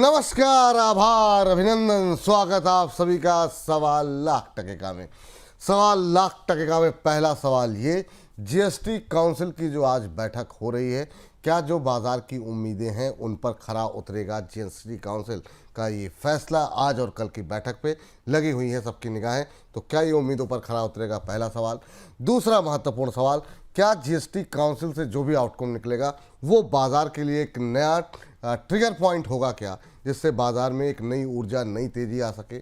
नमस्कार, आभार, अभिनंदन, स्वागत आप सभी का 1.25 लाख में। 1.25 लाख में पहला सवाल ये, जीएसटी काउंसिल की जो आज बैठक हो रही है, क्या जो बाजार की उम्मीदें हैं उन पर खरा उतरेगा जीएसटी काउंसिल का ये फैसला? आज और कल की बैठक पे लगी हुई है सबकी निगाहें, तो क्या ये उम्मीदों पर खरा उतरेगा? पहला सवाल। दूसरा महत्वपूर्ण सवाल, क्या जीएसटी काउंसिल से जो भी आउटकम निकलेगा वो बाजार के लिए एक नया ट्रिगर पॉइंट होगा क्या, जिससे बाजार में एक नई ऊर्जा, नई तेजी आ सके?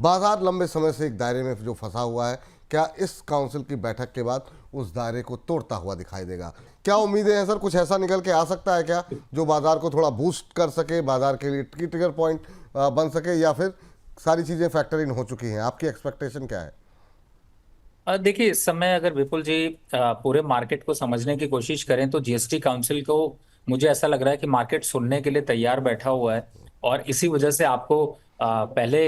बाजार लंबे समय से एक दायरे में जो फंसा हुआ है, क्या इस काउंसिल की बैठक के बाद उस दायरे को तोड़ता हुआ दिखाई देगा? क्या उम्मीदें हैं सर? कुछ ऐसा निकल के आ सकता है क्या जो बाजार को थोड़ा बूस्ट कर सके, बाजार के लिए ट्रिगर पॉइंट बन सके, या फिर सारी चीज़ें फैक्टर इन हो चुकी हैं? आपकी एक्सपेक्टेशन क्या है? देखिए, इस समय अगर विपुल जी पूरे मार्केट को समझने की कोशिश करें तो जीएसटी काउंसिल को मुझे ऐसा लग रहा है कि मार्केट सुनने के लिए तैयार बैठा हुआ है। और इसी वजह से आपको पहले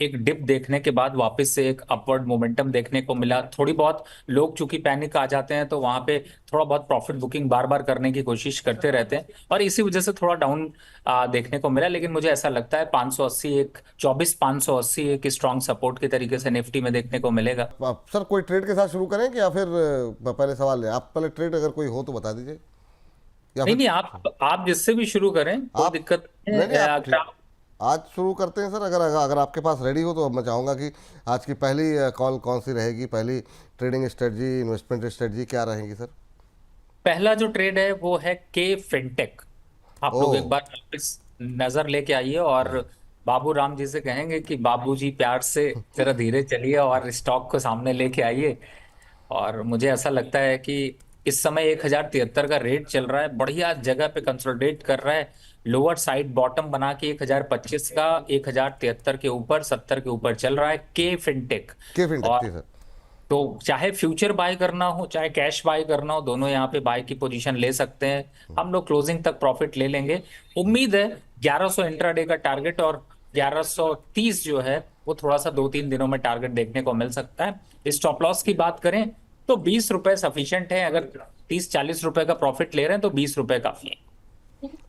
एक डिप देखने के बाद वापस से एक अपवर्ड मोमेंटम देखने को मिला। थोड़ी बहुत लोग चूंकि पैनिक आ जाते हैं तो वहां पे थोड़ा बहुत प्रॉफिट बुकिंग बार बार करने की कोशिश करते रहते हैं और इसी वजह से थोड़ा डाउन देखने को मिला। लेकिन मुझे ऐसा लगता है 580 एक 24,580 एक स्ट्रॉन्ग सपोर्ट के तरीके से निफ्टी में देखने को मिलेगा। सर कोई ट्रेड के साथ शुरू करें कि, या फिर पहले सवाल है, आप पहले ट्रेड अगर कोई हो तो बता दीजिए, या नहीं फिर नहीं, आप जिससे भी शुरू करें, कोई आप। दिक्कत नहीं नहीं नहीं, है। आप अगर आप आज शुरू करते हैं सर। अगर अगर आपके पास रेडी हो तो मैं चाहूँगा कि आज की पहली कॉल कौन सी रहेगी, पहली ट्रेडिंग स्ट्रेटजी, इन्वेस्टमेंट स्ट्रेटजी क्या रहेगी सर? पहला जो ट्रेड है वो है के फिनटेक। आप लोग एक ओह। बार वापस नजर लेके आइए और बाबू राम जी से कहेंगे कि बाबूजी प्यार से जरा धीरे चलिए और स्टॉक को सामने लेके आइए। और मुझे ऐसा लगता है कि इस समय 1,073 का रेट चल रहा है, बढ़िया जगह पे कंसोलिडेट कर रहा है। लोअर साइड बॉटम बना के 1,025 का 1,073 के ऊपर 70 के ऊपर चल रहा है के फिनटेक। के फिनटेक, जी और सर। तो चाहे फ्यूचर बाय करना हो चाहे कैश बाय करना हो, दोनों यहाँ पे बाय की पोजीशन ले सकते हैं। हम लोग क्लोजिंग तक प्रॉफिट ले लेंगे। उम्मीद है 1100 इंट्राडे का टारगेट और 1130 जो है वो थोड़ा सा 2-3 दिनों में टारगेट देखने को मिल सकता है। स्टॉप लॉस की बात करें तो 20 रुपए सफिशियंट है। अगर 30-40 रुपए का प्रॉफिट ले रहे हैं तो 20 रुपए काफी है।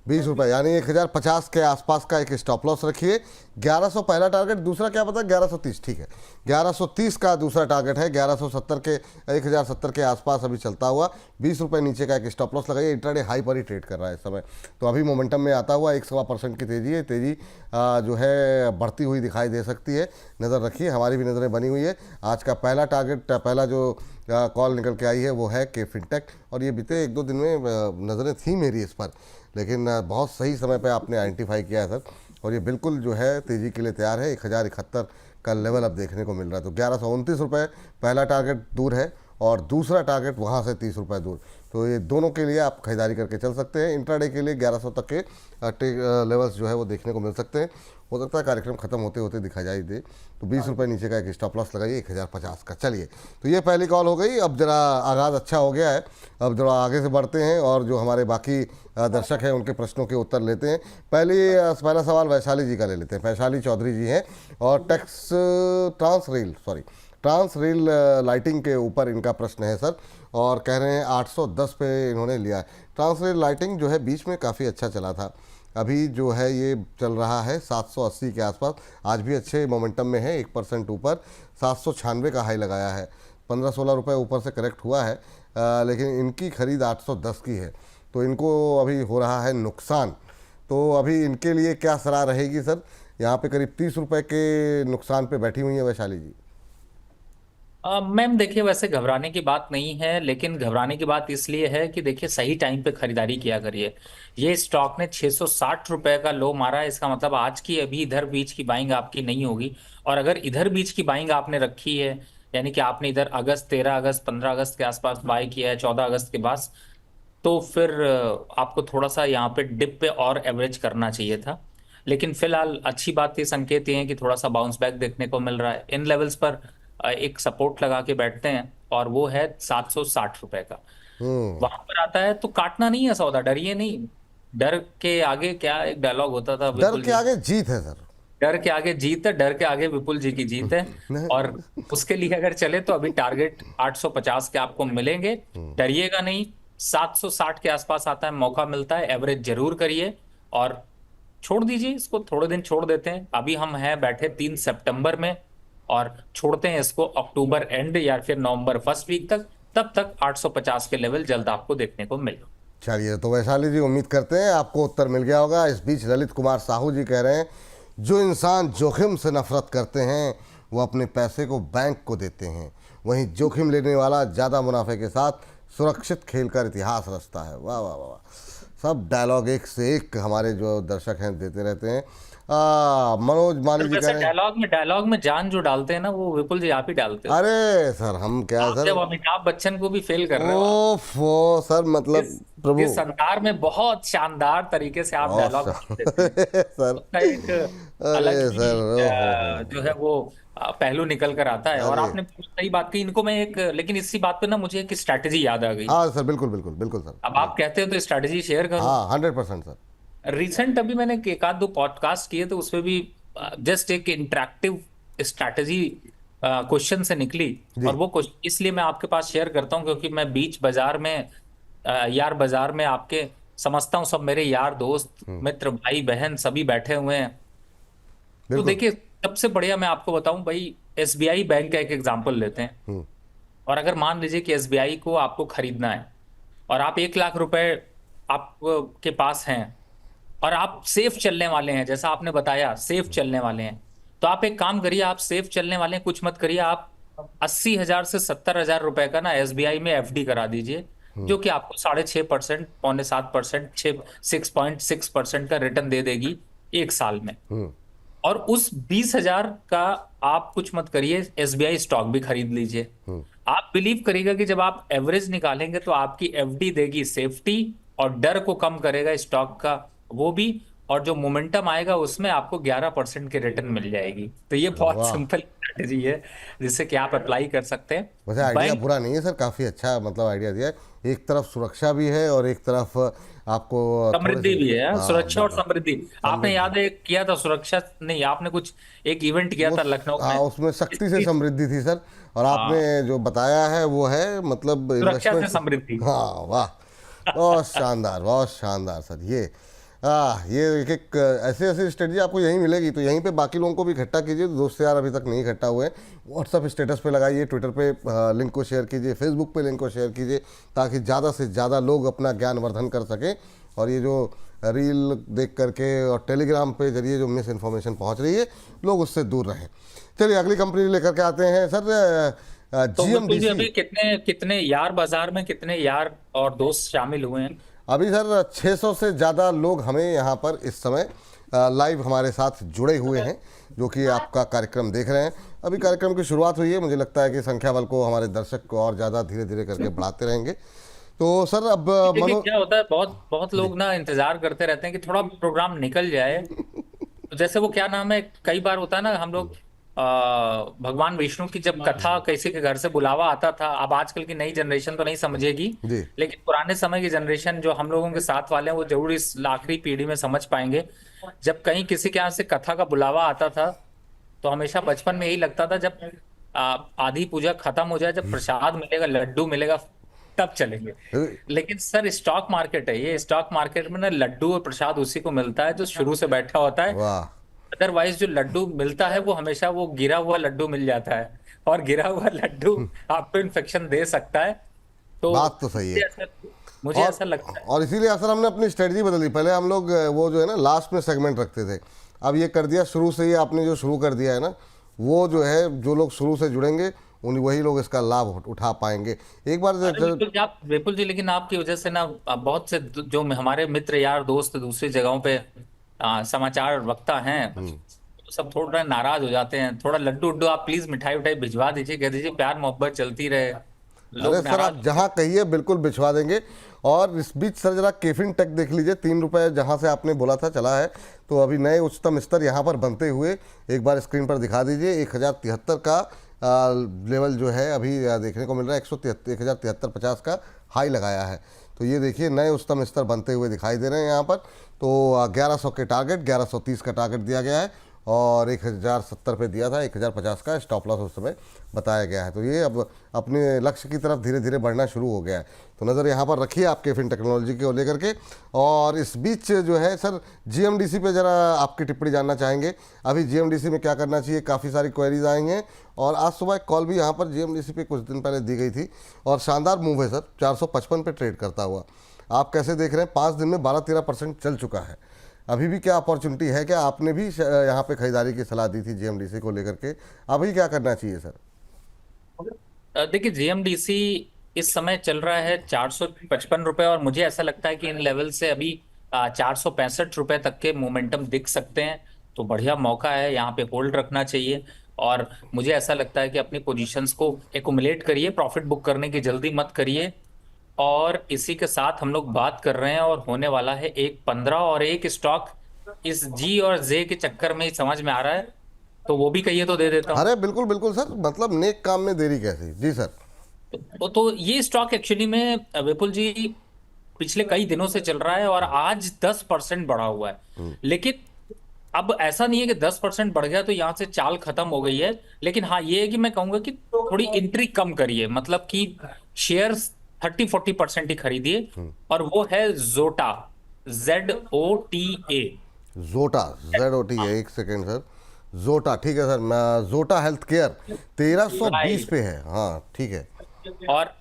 20 रुपये यानी 1050 के आसपास का एक स्टॉप लॉस रखिए। 1100 पहला टारगेट, दूसरा क्या पता? 1130, ठीक है। 1130 का दूसरा टारगेट है। 1170 के 1070 के आसपास अभी चलता हुआ 20 रुपये नीचे का एक स्टॉप लॉस लगाइए। इंट्राडे हाई पर ही ट्रेड कर रहा है इस समय, तो अभी मोमेंटम में आता हुआ 1.25% की तेजी है। तेजी जो है बढ़ती हुई दिखाई दे सकती है। नज़र रखिए, हमारी भी नज़रें बनी हुई है। आज का पहला टारगेट, पहला जो कॉल निकल के आई है वो है के फिनटेक, और ये बीते 1-2 दिन में नज़रें थी मेरी इस पर, लेकिन बहुत सही समय पे आपने आइडेंटिफाई किया है सर। और ये बिल्कुल जो है तेज़ी के लिए तैयार है। 1071 का लेवल अब देखने को मिल रहा है, तो 1129 रुपये पहला टारगेट दूर है और दूसरा टारगेट वहाँ से 30 रुपये दूर। तो ये दोनों के लिए आप खरीदारी करके चल सकते हैं। इंट्राडे के लिए 1100 तक के लेवल्स जो है वो देखने को मिल सकते हैं। हो सकता है कार्यक्रम खत्म होते होते दिखा जाए दे, तो 20 रुपये नीचे का एक स्टॉप लॉस लगाइए 1050 का। चलिए, तो ये पहली कॉल हो गई। अब जरा आगाज़ अच्छा हो गया है, अब जरा आगे से बढ़ते हैं और जो हमारे बाकी दर्शक हैं उनके प्रश्नों के उत्तर लेते हैं। पहला सवाल वैशाली जी का ले लेते हैं। वैशाली चौधरी जी हैं और ट्रांस रेल लाइटिंग के ऊपर इनका प्रश्न है सर, और कह रहे हैं 810 पे इन्होंने लिया है। ट्रांस रेल लाइटिंग जो है बीच में काफ़ी अच्छा चला था, अभी जो है ये चल रहा है 780 के आसपास। आज भी अच्छे मोमेंटम में है, 1% ऊपर 796 का हाई लगाया है। 15-16 रुपये ऊपर से करेक्ट हुआ है, लेकिन इनकी खरीद 810 की है, तो इनको अभी हो रहा है नुकसान। तो अभी इनके लिए क्या सलाह रहेगी सर? यहाँ पे करीब 30 रुपये के नुकसान पे बैठी हुई है वैशाली जी। मैम देखिए, वैसे घबराने की बात नहीं है, लेकिन घबराने की बात इसलिए है कि देखिए सही टाइम पे खरीदारी किया करिए। ये स्टॉक ने 660 रुपए का लो मारा है, इसका मतलब आज की अभी इधर बीच की बाइंग आपकी नहीं होगी। और अगर इधर बीच की बाइंग आपने रखी है, यानी कि आपने इधर अगस्त 13 अगस्त 15 अगस्त के आसपास बाय किया है 14 अगस्त के पास, तो फिर आपको थोड़ा सा यहाँ पे डिप पे और एवरेज करना चाहिए था। लेकिन फिलहाल अच्छी बात, ये संकेत ये है कि थोड़ा सा बाउंस बैक देखने को मिल रहा है। इन लेवल्स पर एक सपोर्ट लगा के बैठते हैं और वो है 760 रुपए का। हम्म। वहां पर आता है तो काटना नहीं है सौदा, डरिए नहीं। डर के आगे क्या एक डायलॉग होता था डर विपुल के जी, आगे जीत है सर। डर के आगे जीत है, डर के आगे विपुल जी की जीत है। और उसके लिए अगर चले तो अभी टारगेट 850 के आपको मिलेंगे। डरिएगा नहीं, 760 के आसपास आता है, मौका मिलता है, एवरेज जरूर करिए। और छोड़ दीजिए इसको, थोड़े दिन छोड़ देते हैं। अभी हम हैं बैठे 3 सितंबर में, और छोड़ते हैं इसको अक्टूबर एंड या फिर नवंबर फर्स्ट वीक तक। तब तक 850 के लेवल जल्द आपको देखने को मिलेगा। चलिए, तो वैशाली जी, उम्मीद करते हैं आपको उत्तर मिल गया होगा। इस बीच ललित कुमार साहू जी कह रहे हैं, जो इंसान जोखिम से नफरत करते हैं वो अपने पैसे को बैंक को देते हैं, वहीं जोखिम लेने वाला ज़्यादा मुनाफे के साथ सुरक्षित खेल कर इतिहास रचता है। वाह वाह वाह वाह। सब डायलॉग एक से एक हमारे जो दर्शक हैं देते रहते हैं। मनोज माली सर जी कह वैसे रहे हैं, डायलॉग में जान जो डालते हैं ना, वो विपुल जी आप ही डालते हो। अरे सर हम क्या आप सर, जब अमिताभ बच्चन को भी फेल कर रहे हो आप। ओफो सर, मतलब इस प्रभु, इस अंदाज में बहुत शानदार तरीके से आप बहुत डायलॉग देते हैं। सर, उसका एक अलग अरे ही सर, हो जो है वो पहलू निकल कर आता है। और अरे आपने सही बात की इनको, मैं एक, लेकिन इसी बात पे ना मुझे एक स्ट्रैटेजी याद आ गई। हाँ सर, बिल्कुल बिल्कुल बिल्कुल सर, अब जी, आप कहते हो तो स्ट्रैटेजी शेयर करूं। हाँ 100% सर। रिसेंट अभी मैंने एक आध दो पॉडकास्ट किए, तो उसमें भी जस्ट एक इंटरेक्टिव स्ट्रैटेजी क्वेश्चन से निकली। और जी, वो क्वेश्चन इसलिए मैं आपके पास शेयर करता हूं क्योंकि मैं बीच बाजार में, यार बाजार में आपके समझता हूं सब मेरे यार दोस्त मित्र भाई बहन सभी बैठे हुए हैं। तो बिल्कुल, देखिए, सबसे बढ़िया मैं आपको बताऊं भाई, एसबीआई बैंक का एक एग्जांपल लेते हैं। और अगर मान लीजिए कि एसबीआई को आपको खरीदना है, और आप 1 लाख रुपए आपके पास हैं, और आप सेफ चलने वाले हैं, जैसा आपने बताया सेफ चलने वाले हैं, तो आप एक काम करिए, आप सेफ चलने वाले हैं, कुछ मत करिए, आप 80,000 से 70,000 रुपए का ना एसबीआई में एफडी करा दीजिए, जो कि आपको 6.5%, 6.75%, 6.6% का रिटर्न दे देगी 1 साल में। और उस 20,000 का आप कुछ मत करिए, एसबीआई स्टॉक भी खरीद लीजिए। आप बिलीव करिएगा कि जब आप एवरेज निकालेंगे तो आपकी एफडी देगी सेफ्टी, और डर को कम करेगा स्टॉक का वो भी, और जो मोमेंटम आएगा उसमें आपको 11% की रिटर्न मिल जाएगी। तो ये बहुत वाह। सिंपल स्ट्रेटेजी है जिससे कि आप अप्लाई कर सकते हैं। वैसे आइडिया बैंक बुरा नहीं है सर, काफ़ी अच्छा मतलब आइडिया दिया है। एक तरफ सुरक्षा भी है और एक तरफ आपको थोड़े समृद्धि से, भी है, हाँ सुरक्षा और बिल्कुल, समृद्धि। आपने समृद्धि, याद है किया था सुरक्षा, नहीं आपने कुछ एक इवेंट किया वो था लखनऊ में। हाँ, उसमें शक्ति से इस समृद्धि थी सर। और आपने हाँ, जो बताया है वो है मतलब सुरक्षा से इन्वेस्टमेंट से, समृद्धि। हाँ वाह, बहुत शानदार, बहुत शानदार सर। ये एक एक ऐसी ऐसी स्ट्रेटजी आपको यहीं मिलेगी, तो यहीं पे बाकी लोगों को भी इकट्ठा कीजिए। दोस्त यार अभी तक नहीं इकट्ठा हुए हैं, व्हाट्सअप स्टेटस पे लगाइए, ट्विटर पे लिंक को शेयर कीजिए, फेसबुक पे लिंक को शेयर कीजिए, ताकि ज़्यादा से ज़्यादा लोग अपना ज्ञान वर्धन कर सकें। और ये जो रील देख करके और टेलीग्राम पे जरिए जो मिस इन्फॉर्मेशन पहुंच रही है, लोग उससे दूर रहें। चलिए अगली कंपनी लेकर के आते हैं सर, तो बिल्कुल जी, जीएमडीसी। अभी कितने कितने यार बाजार में कितने यार और दोस्त शामिल हुए हैं? अभी सर 600 से ज़्यादा लोग हमें यहाँ पर इस समय लाइव हमारे साथ जुड़े हुए हैं, जो कि आपका कार्यक्रम देख रहे हैं। अभी कार्यक्रम की शुरुआत हुई है, मुझे लगता है कि संख्या बल को हमारे दर्शक को और ज़्यादा धीरे धीरे करके बढ़ाते रहेंगे। तो सर अब देखिए मनो, क्या होता है, बहुत बहुत लोग ना इंतजार करते रहते हैं कि थोड़ा प्रोग्राम निकल जाए। तो जैसे वो क्या नाम है, कई बार होता है ना, हम लोग भगवान विष्णु की जब कथा किसी के घर से बुलावा आता था, अब आजकल की नई जनरेशन तो नहीं समझेगी, जी, लेकिन पुराने समय की जनरेशन जो हम लोगों के साथ वाले हैं वो जरूर इस आखिरी पीढ़ी में समझ पाएंगे। जब कहीं किसी के यहाँ से कथा का बुलावा आता था, तो हमेशा बचपन में यही लगता था, जब आधी पूजा खत्म हो जाए, जब प्रसाद मिलेगा, लड्डू मिलेगा, तब चलेंगे। लेकिन सर स्टॉक मार्केट है ये, स्टॉक मार्केट में ना लड्डू और प्रसाद उसी को मिलता है जो शुरू से बैठा होता है। वाह, अदरवाइज जो लड्डू मिलता है वो हमेशा वो गिरा हुआ लड्डू मिल जाता है, और गिरा हुआ लड्डू आपको इन्फेक्शन दे सकता है। तो बात तो सही है। मुझे और ऐसा लगता है। और इसीलिए असल हमने अपनी स्ट्रेटजी बदल दी। पहले हम लोग वो जो है ना लास्ट में सेगमेंट रखते थे, अब ये कर दिया शुरू से ही। आपने जो शुरू कर दिया है ना, वो जो है जो लोग शुरू से जुड़ेंगे उन वही लोग इसका लाभ उठा पाएंगे। एक बार अरे विपुल जी, आप विपुल जी, लेकिन आपकी वजह से ना बहुत से जो हमारे मित्र यार दोस्त दूसरी जगहों पे समाचार वक्ता हैं, तो सब थोड़ा नाराज हो जाते हैं। थोड़ा लड्डू उड्डू आप प्लीज मिठाई उठाई भिजवा दीजिए, कह दीजिए प्यार मोहब्बत चलती रहे, अरे लोग सर नाराज। आप जहाँ कहिए बिल्कुल भिजवा देंगे। और इस बीच सर जरा केफिन टेक देख लीजिए, 3 रुपये जहाँ से आपने बोला था चला है, तो अभी नए उच्चतम स्तर यहाँ पर बनते हुए एक बार स्क्रीन पर दिखा दीजिए। 1073 का लेवल जो है अभी देखने को मिल रहा है, 1073.50 का हाई लगाया है। तो ये देखिए नए उच्चतम स्तर बनते हुए दिखाई दे रहे हैं यहाँ पर। तो 1100 के टारगेट, 1130 का टारगेट दिया गया है, और 1070 पे दिया था, 1050 का स्टॉप लॉस उस समय बताया गया है। तो ये अब अपने लक्ष्य की तरफ धीरे धीरे बढ़ना शुरू हो गया है। तो नज़र यहाँ पर रखिए आप केफिन टेक्नोलॉजी को लेकर के। और इस बीच जो है सर, जीएमडीसी पे ज़रा आपकी टिप्पणी जानना चाहेंगे। अभी जीएमडीसी में क्या करना चाहिए, काफ़ी सारी क्वेरीज आई हैं और आज सुबह एक कॉल भी यहाँ पर जीएमडीसी पे कुछ दिन पहले दी गई थी और शानदार मूव है सर, 455 पे ट्रेड करता हुआ। आप कैसे देख रहे हैं? 5 दिन में 12-13% चल चुका है। अभी भी क्या अपॉर्चुनिटी है? क्या आपने भी यहाँ पे खरीदारी की सलाह दी थी जीएमडीसी को लेकर के? अभी क्या करना चाहिए सर? देखिए जीएमडीसी इस समय चल रहा है 455 रुपए और मुझे ऐसा लगता है कि इन लेवल से अभी 465 रुपए तक के मोमेंटम दिख सकते हैं। तो बढ़िया मौका है, यहाँ पे होल्ड रखना चाहिए। और मुझे ऐसा लगता है कि अपनी पोजीशंस को एकुमुलेट करिए, प्रॉफिट बुक करने की जल्दी मत करिए। और इसी के साथ हम लोग बात कर रहे हैं और होने वाला है 1.15 और एक स्टॉक इस जी और जे के चक्कर में ही समझ में आ रहा है, तो वो भी कहिए तो दे देता हूँ। अरे बिल्कुल बिल्कुल सर, मतलब नेक काम में देरी कैसी? जी सर। तो ये स्टॉक एक्चुअली में विपुल जी पिछले कई दिनों से चल रहा है और आज 10% बढ़ा हुआ है। लेकिन अब ऐसा नहीं है कि 10% बढ़ गया तो यहां से चाल खत्म हो गई है। लेकिन हाँ, ये है कि मैं कहूंगा कि थोड़ी एंट्री कम करिए, मतलब कि शेयर्स 30-40% ही खरीदिए। और वो है जोटा, ZOTA। जोटा, ZOT है, एक सेकेंड सर। जोटा, ठीक है सर। मैं जोटा हेल्थ केयर 1320 राइट। पे है। हाँ ठीक है। और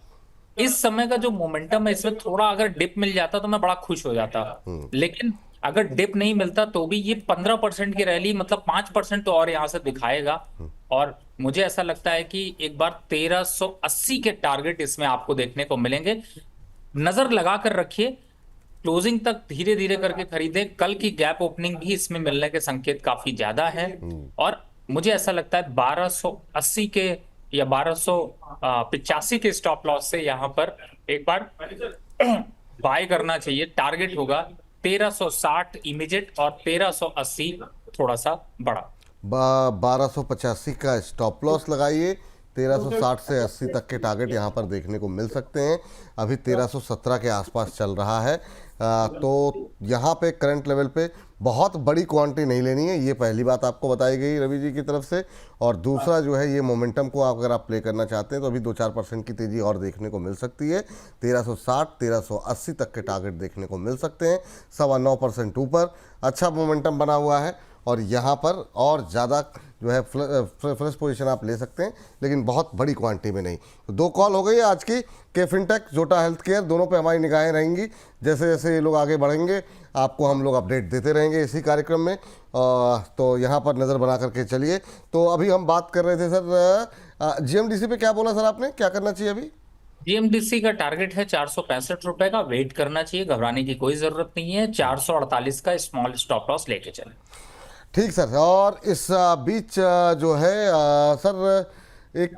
इस समय का जो मोमेंटम है इसमें थोड़ा अगर डिप मिल जाता तो मैं बड़ा खुश हो जाता। लेकिन अगर डिप नहीं मिलता तो भी ये 15% की रैली, मतलब 5% तो और यहां से दिखाएगा। और मुझे ऐसा लगता है कि एक बार 1380 के टारगेट इसमें आपको देखने को मिलेंगे। नजर लगा कर रखिए, क्लोजिंग तक धीरे धीरे करके खरीदें। कल की गैप ओपनिंग भी इसमें मिलने के संकेत काफी ज्यादा है। और मुझे ऐसा लगता है 1280 के या 1285 के स्टॉप लॉस से यहां पर एक बार बाय करना चाहिए। टारगेट होगा 1360 इमीडिएट और 1380 थोड़ा सा बड़ा। 1285 का स्टॉप लॉस लगाइए। 1360 से 80 तक के टारगेट यहाँ पर देखने को मिल सकते हैं। अभी 1317 के आसपास चल रहा है। तो यहाँ पे करंट लेवल पे बहुत बड़ी क्वांटिटी नहीं लेनी है, ये पहली बात आपको बताई गई रवि जी की तरफ से। और दूसरा जो है, ये मोमेंटम को अगर आप प्ले करना चाहते हैं तो अभी 2-4% की तेज़ी और देखने को मिल सकती है। 1360 1380 तक के टारगेट देखने को मिल सकते हैं। 9.25% ऊपर अच्छा मोमेंटम बना हुआ है और यहाँ पर और ज़्यादा जो है फ्रेश पोजीशन आप ले सकते हैं, लेकिन बहुत बड़ी क्वांटिटी में नहीं। तो 2 कॉल हो गई आज की, के फिनटेक, जोटा हेल्थ केयर, दोनों पे हमारी निगाहें रहेंगी। जैसे जैसे ये लोग आगे बढ़ेंगे आपको हम लोग अपडेट देते रहेंगे इसी कार्यक्रम में। तो यहाँ पर नज़र बना करके चलिए। तो अभी हम बात कर रहे थे सर, जीएमडीसी पे क्या बोला सर आपने, क्या करना चाहिए अभी? जीएमडीसी का टारगेट है 465 रुपए का, वेट करना चाहिए, घबराने की कोई जरूरत नहीं है। 448 का स्मॉल स्टॉप लॉस लेके चले। ठीक सर। और इस बीच जो है सर, एक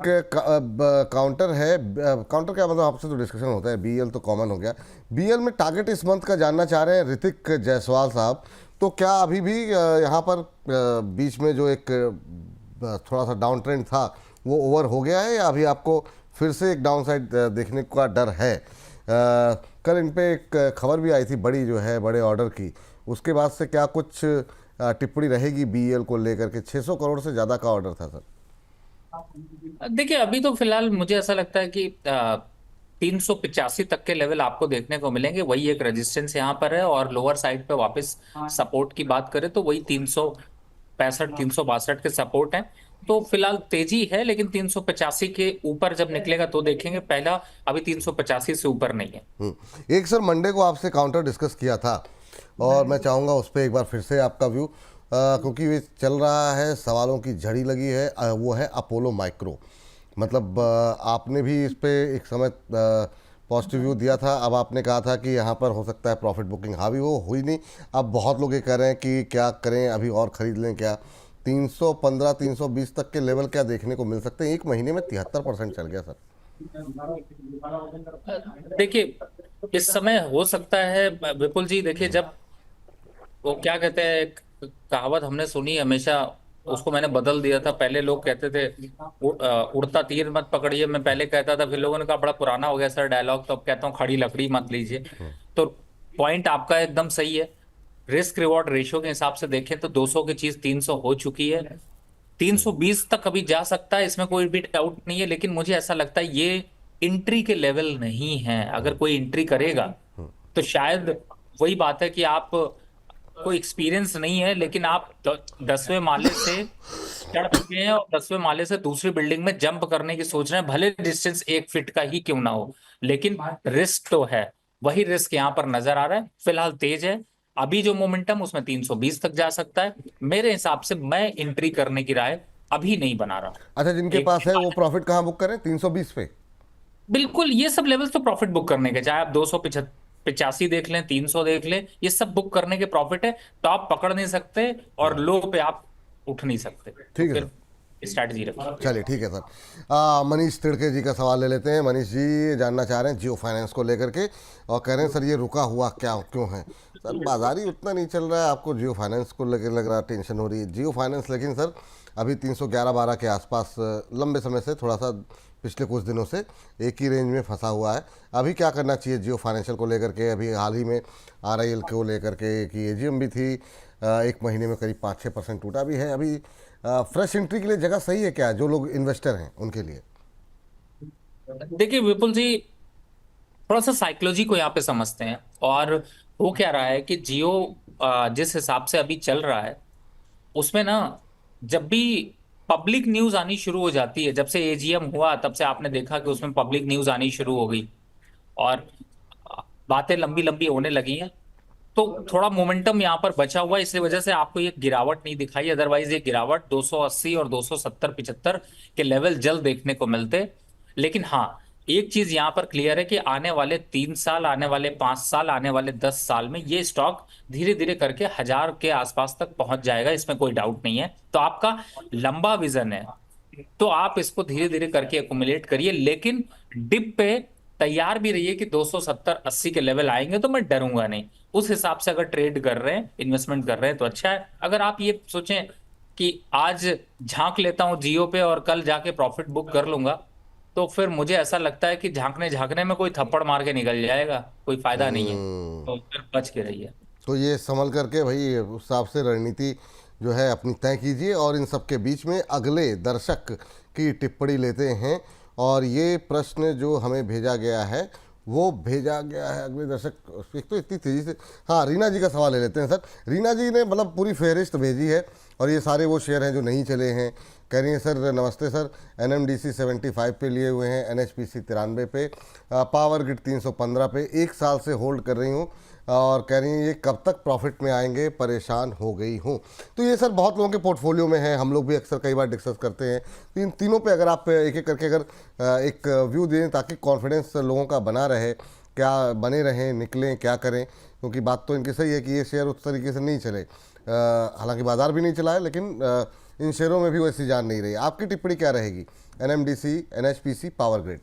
काउंटर है। काउंटर क्या मतलब, आपसे तो डिस्कशन होता है, बीएल तो कॉमन हो गया। बीएल में टारगेट इस मंथ का जानना चाह रहे हैं ऋतिक जायसवाल साहब। तो क्या अभी भी यहाँ पर बीच में जो एक थोड़ा सा डाउन ट्रेंड था वो ओवर हो गया है, या अभी आपको फिर से एक डाउन साइड देखने का डर है? कल इन पे एक खबर भी आई थी बड़ी, जो है बड़े ऑर्डर की, उसके बाद से क्या कुछ टिप्पणी रहेगी बीएल को लेकर के? 600 करोड़ से ज़्यादा का ऑर्डर था सर। देखिए अभी तो फिलहाल मुझे ऐसा लगता है कि 385 तक के लेवल आपको देखने को मिलेंगे। वही एक रेजिस्टेंस यहाँ पर है। और लोअर साइड पे वापस सपोर्ट की बात करें तो वही 365 362 के सपोर्ट हैं। तो फिलहाल तेजी है, लेकिन 385 के ऊपर जब निकलेगा तो देखेंगे। पहला अभी 385 से ऊपर नहीं है। एक सर मंडे को आपसे काउंटर डिस्कस किया था और मैं चाहूँगा उस पर एक बार फिर से आपका व्यू, क्योंकि ये चल रहा है, सवालों की झड़ी लगी है। वो है अपोलो माइक्रो। मतलब आपने भी इस पे एक समय पॉजिटिव व्यू दिया था। अब आपने कहा था कि यहाँ पर हो सकता है प्रॉफिट बुकिंग हावी हो, हुई नहीं। अब बहुत लोग ये कह रहे हैं कि क्या करें, अभी और ख़रीद लें क्या? 315 320 तक के लेवल क्या देखने को मिल सकते हैं? एक महीने में 73% चल गया सर। देखिए इस समय हो सकता है विपुल जी, देखिए जब वो क्या कहते हैं, एक कहावत हमने सुनी हमेशा, उसको मैंने बदल दिया था। पहले लोग कहते थे उड़ता तीर मत पकड़िए, मैं पहले कहता था, फिर लोगों ने कहा बड़ा पुराना हो गया सर डायलॉग, तो अब कहता हूँ खड़ी लकड़ी मत लीजिए। तो पॉइंट आपका एकदम सही है। रिस्क रिवॉर्ड रेशियो के हिसाब से देखें तो 200 की चीज 300 हो चुकी है। 320 तक अभी जा सकता है, इसमें कोई भी डाउट नहीं है, लेकिन मुझे ऐसा लगता है ये एंट्री के लेवल नहीं है। अगर कोई एंट्री करेगा तो शायद वही बात है कि आप कोई एक्सपीरियंस नहीं है, लेकिन आप 10वें माले से चढ़ चुके हैं और 10वें माले से दूसरी बिल्डिंग में जंप करने की सोच रहे हैं, भले डिस्टेंस 1 फीट का ही क्यों ना हो, लेकिन रिस्क तो है। वही रिस्क यहाँ पर नजर आ रहा है। फिलहाल तेज है अभी जो मोमेंटम, उसमें 320 तक जा सकता है। मेरे हिसाब से मैं एंट्री करने की राय अभी नहीं बना रहा। अच्छा, जिनके एक पास है वो प्रॉफिट कहाँ बुक करें? 320 पे? बिल्कुल, ये सब लेवल्स तो प्रॉफिट बुक करने के, चाहे आप 285 देख लें, 300 देख लें, ये सब बुक करने के प्रॉफिट है। टॉप पकड़ नहीं सकते और लो पे आप उठ नहीं सकते, तो ठीक है फिर सर। स्ट्रैटेजी रखिए। चलिए ठीक है सर। मनीष तिड़के जी का सवाल ले लेते हैं। मनीष जी जानना चाह रहे हैं जियो फाइनेंस को लेकर के, और कह रहे हैं सर ये रुका हुआ क्या क्यों है? सर बाजार ही उतना नहीं चल रहा है, आपको जियो फाइनेंस को लेकर लग रहा टेंशन हो रही है। जियो फाइनेंस लेकिन सर अभी 311-12 के आसपास लंबे समय से, थोड़ा सा पिछले कुछ दिनों से एक ही रेंज में फंसा हुआ है। अभी क्या करना चाहिए जियो फाइनेंशियल को लेकर के? अभी हाल ही में आरआईएल को लेकर के कि एजीएम भी थी, एक महीने में करीब 5-6% टूटा भी है। अभी फ्रेश एंट्री के लिए जगह सही है क्या, जो लोग इन्वेस्टर हैं उनके लिए? देखिए विपुल जी, थोड़ा सा साइकोलॉजी को यहाँ पे समझते हैं। और हो क्या रहा है कि जियो जिस हिसाब से अभी चल रहा है, उसमें ना जब भी पब्लिक न्यूज आनी शुरू हो जाती है, जब से एजीएम हुआ तब से आपने देखा कि उसमें पब्लिक न्यूज आनी शुरू हो गई और बातें लंबी लंबी होने लगी हैं, तो थोड़ा मोमेंटम यहाँ पर बचा हुआ है। इसी वजह से आपको ये गिरावट नहीं दिखाई, अदरवाइज ये गिरावट 280 और 270 75 के लेवल जल्द देखने को मिलते। लेकिन हाँ, एक चीज यहाँ पर क्लियर है कि आने वाले 3 साल, आने वाले 5 साल, आने वाले 10 साल में ये स्टॉक धीरे धीरे करके 1000 के आसपास तक पहुंच जाएगा, इसमें कोई डाउट नहीं है। तो आपका लंबा विजन है तो आप इसको धीरे धीरे करके एक्युमुलेट करिए, लेकिन डिप पे तैयार भी रहिए कि 270-80 के लेवल आएंगे तो मैं डरूंगा नहीं। उस हिसाब से अगर ट्रेड कर रहे हैं, इन्वेस्टमेंट कर रहे हैं तो अच्छा है। अगर आप ये सोचें कि आज झांक लेता हूं जियो पे और कल जाके प्रॉफिट बुक कर लूंगा, तो फिर मुझे ऐसा लगता है कि झांकने झांकने में कोई थप्पड़ मार के निकल जाएगा, कोई फायदा नहीं है। तो फिर बच के रहिए। तो ये संभल करके भाई उस हिसाब से रणनीति जो है अपनी तय कीजिए। और इन सब के बीच में अगले दर्शक की टिप्पणी लेते हैं, और ये प्रश्न जो हमें भेजा गया है वो भेजा गया है अगले दर्शक, एक तो इतनी तेज़ी से, हाँ रीना जी का सवाल ले लेते हैं सर। रीना जी ने मतलब पूरी फहरिस्त भेजी है, और ये सारे वो शेयर हैं जो नहीं चले हैं। कह रही हैं सर नमस्ते सर, एनएमडीसी 75 पे लिए हुए हैं, एनएचपीसी 93 पे, पावर ग्रिड 315 पे, 1 साल से होल्ड कर रही हूँ, और कह रही हैं ये कब तक प्रॉफिट में आएंगे, परेशान हो गई हूँ। तो ये सर बहुत लोगों के पोर्टफोलियो में है, हम लोग भी अक्सर कई बार डिस्कस करते हैं। तो इन तीनों पे अगर आप एक एक करके अगर एक व्यू दें ताकि कॉन्फिडेंस लोगों का बना रहे, क्या बने रहें, निकलें, क्या करें? क्योंकि बात तो इनकी सही है कि ये शेयर उस तरीके से नहीं चले, हालांकि बाजार भी नहीं चला है, लेकिन इन शेयरों में भी वैसी जान नहीं रही। आपकी टिप्पणी क्या रहेगी एनएमडीसी, एनएचपीसी, पावर ग्रिड?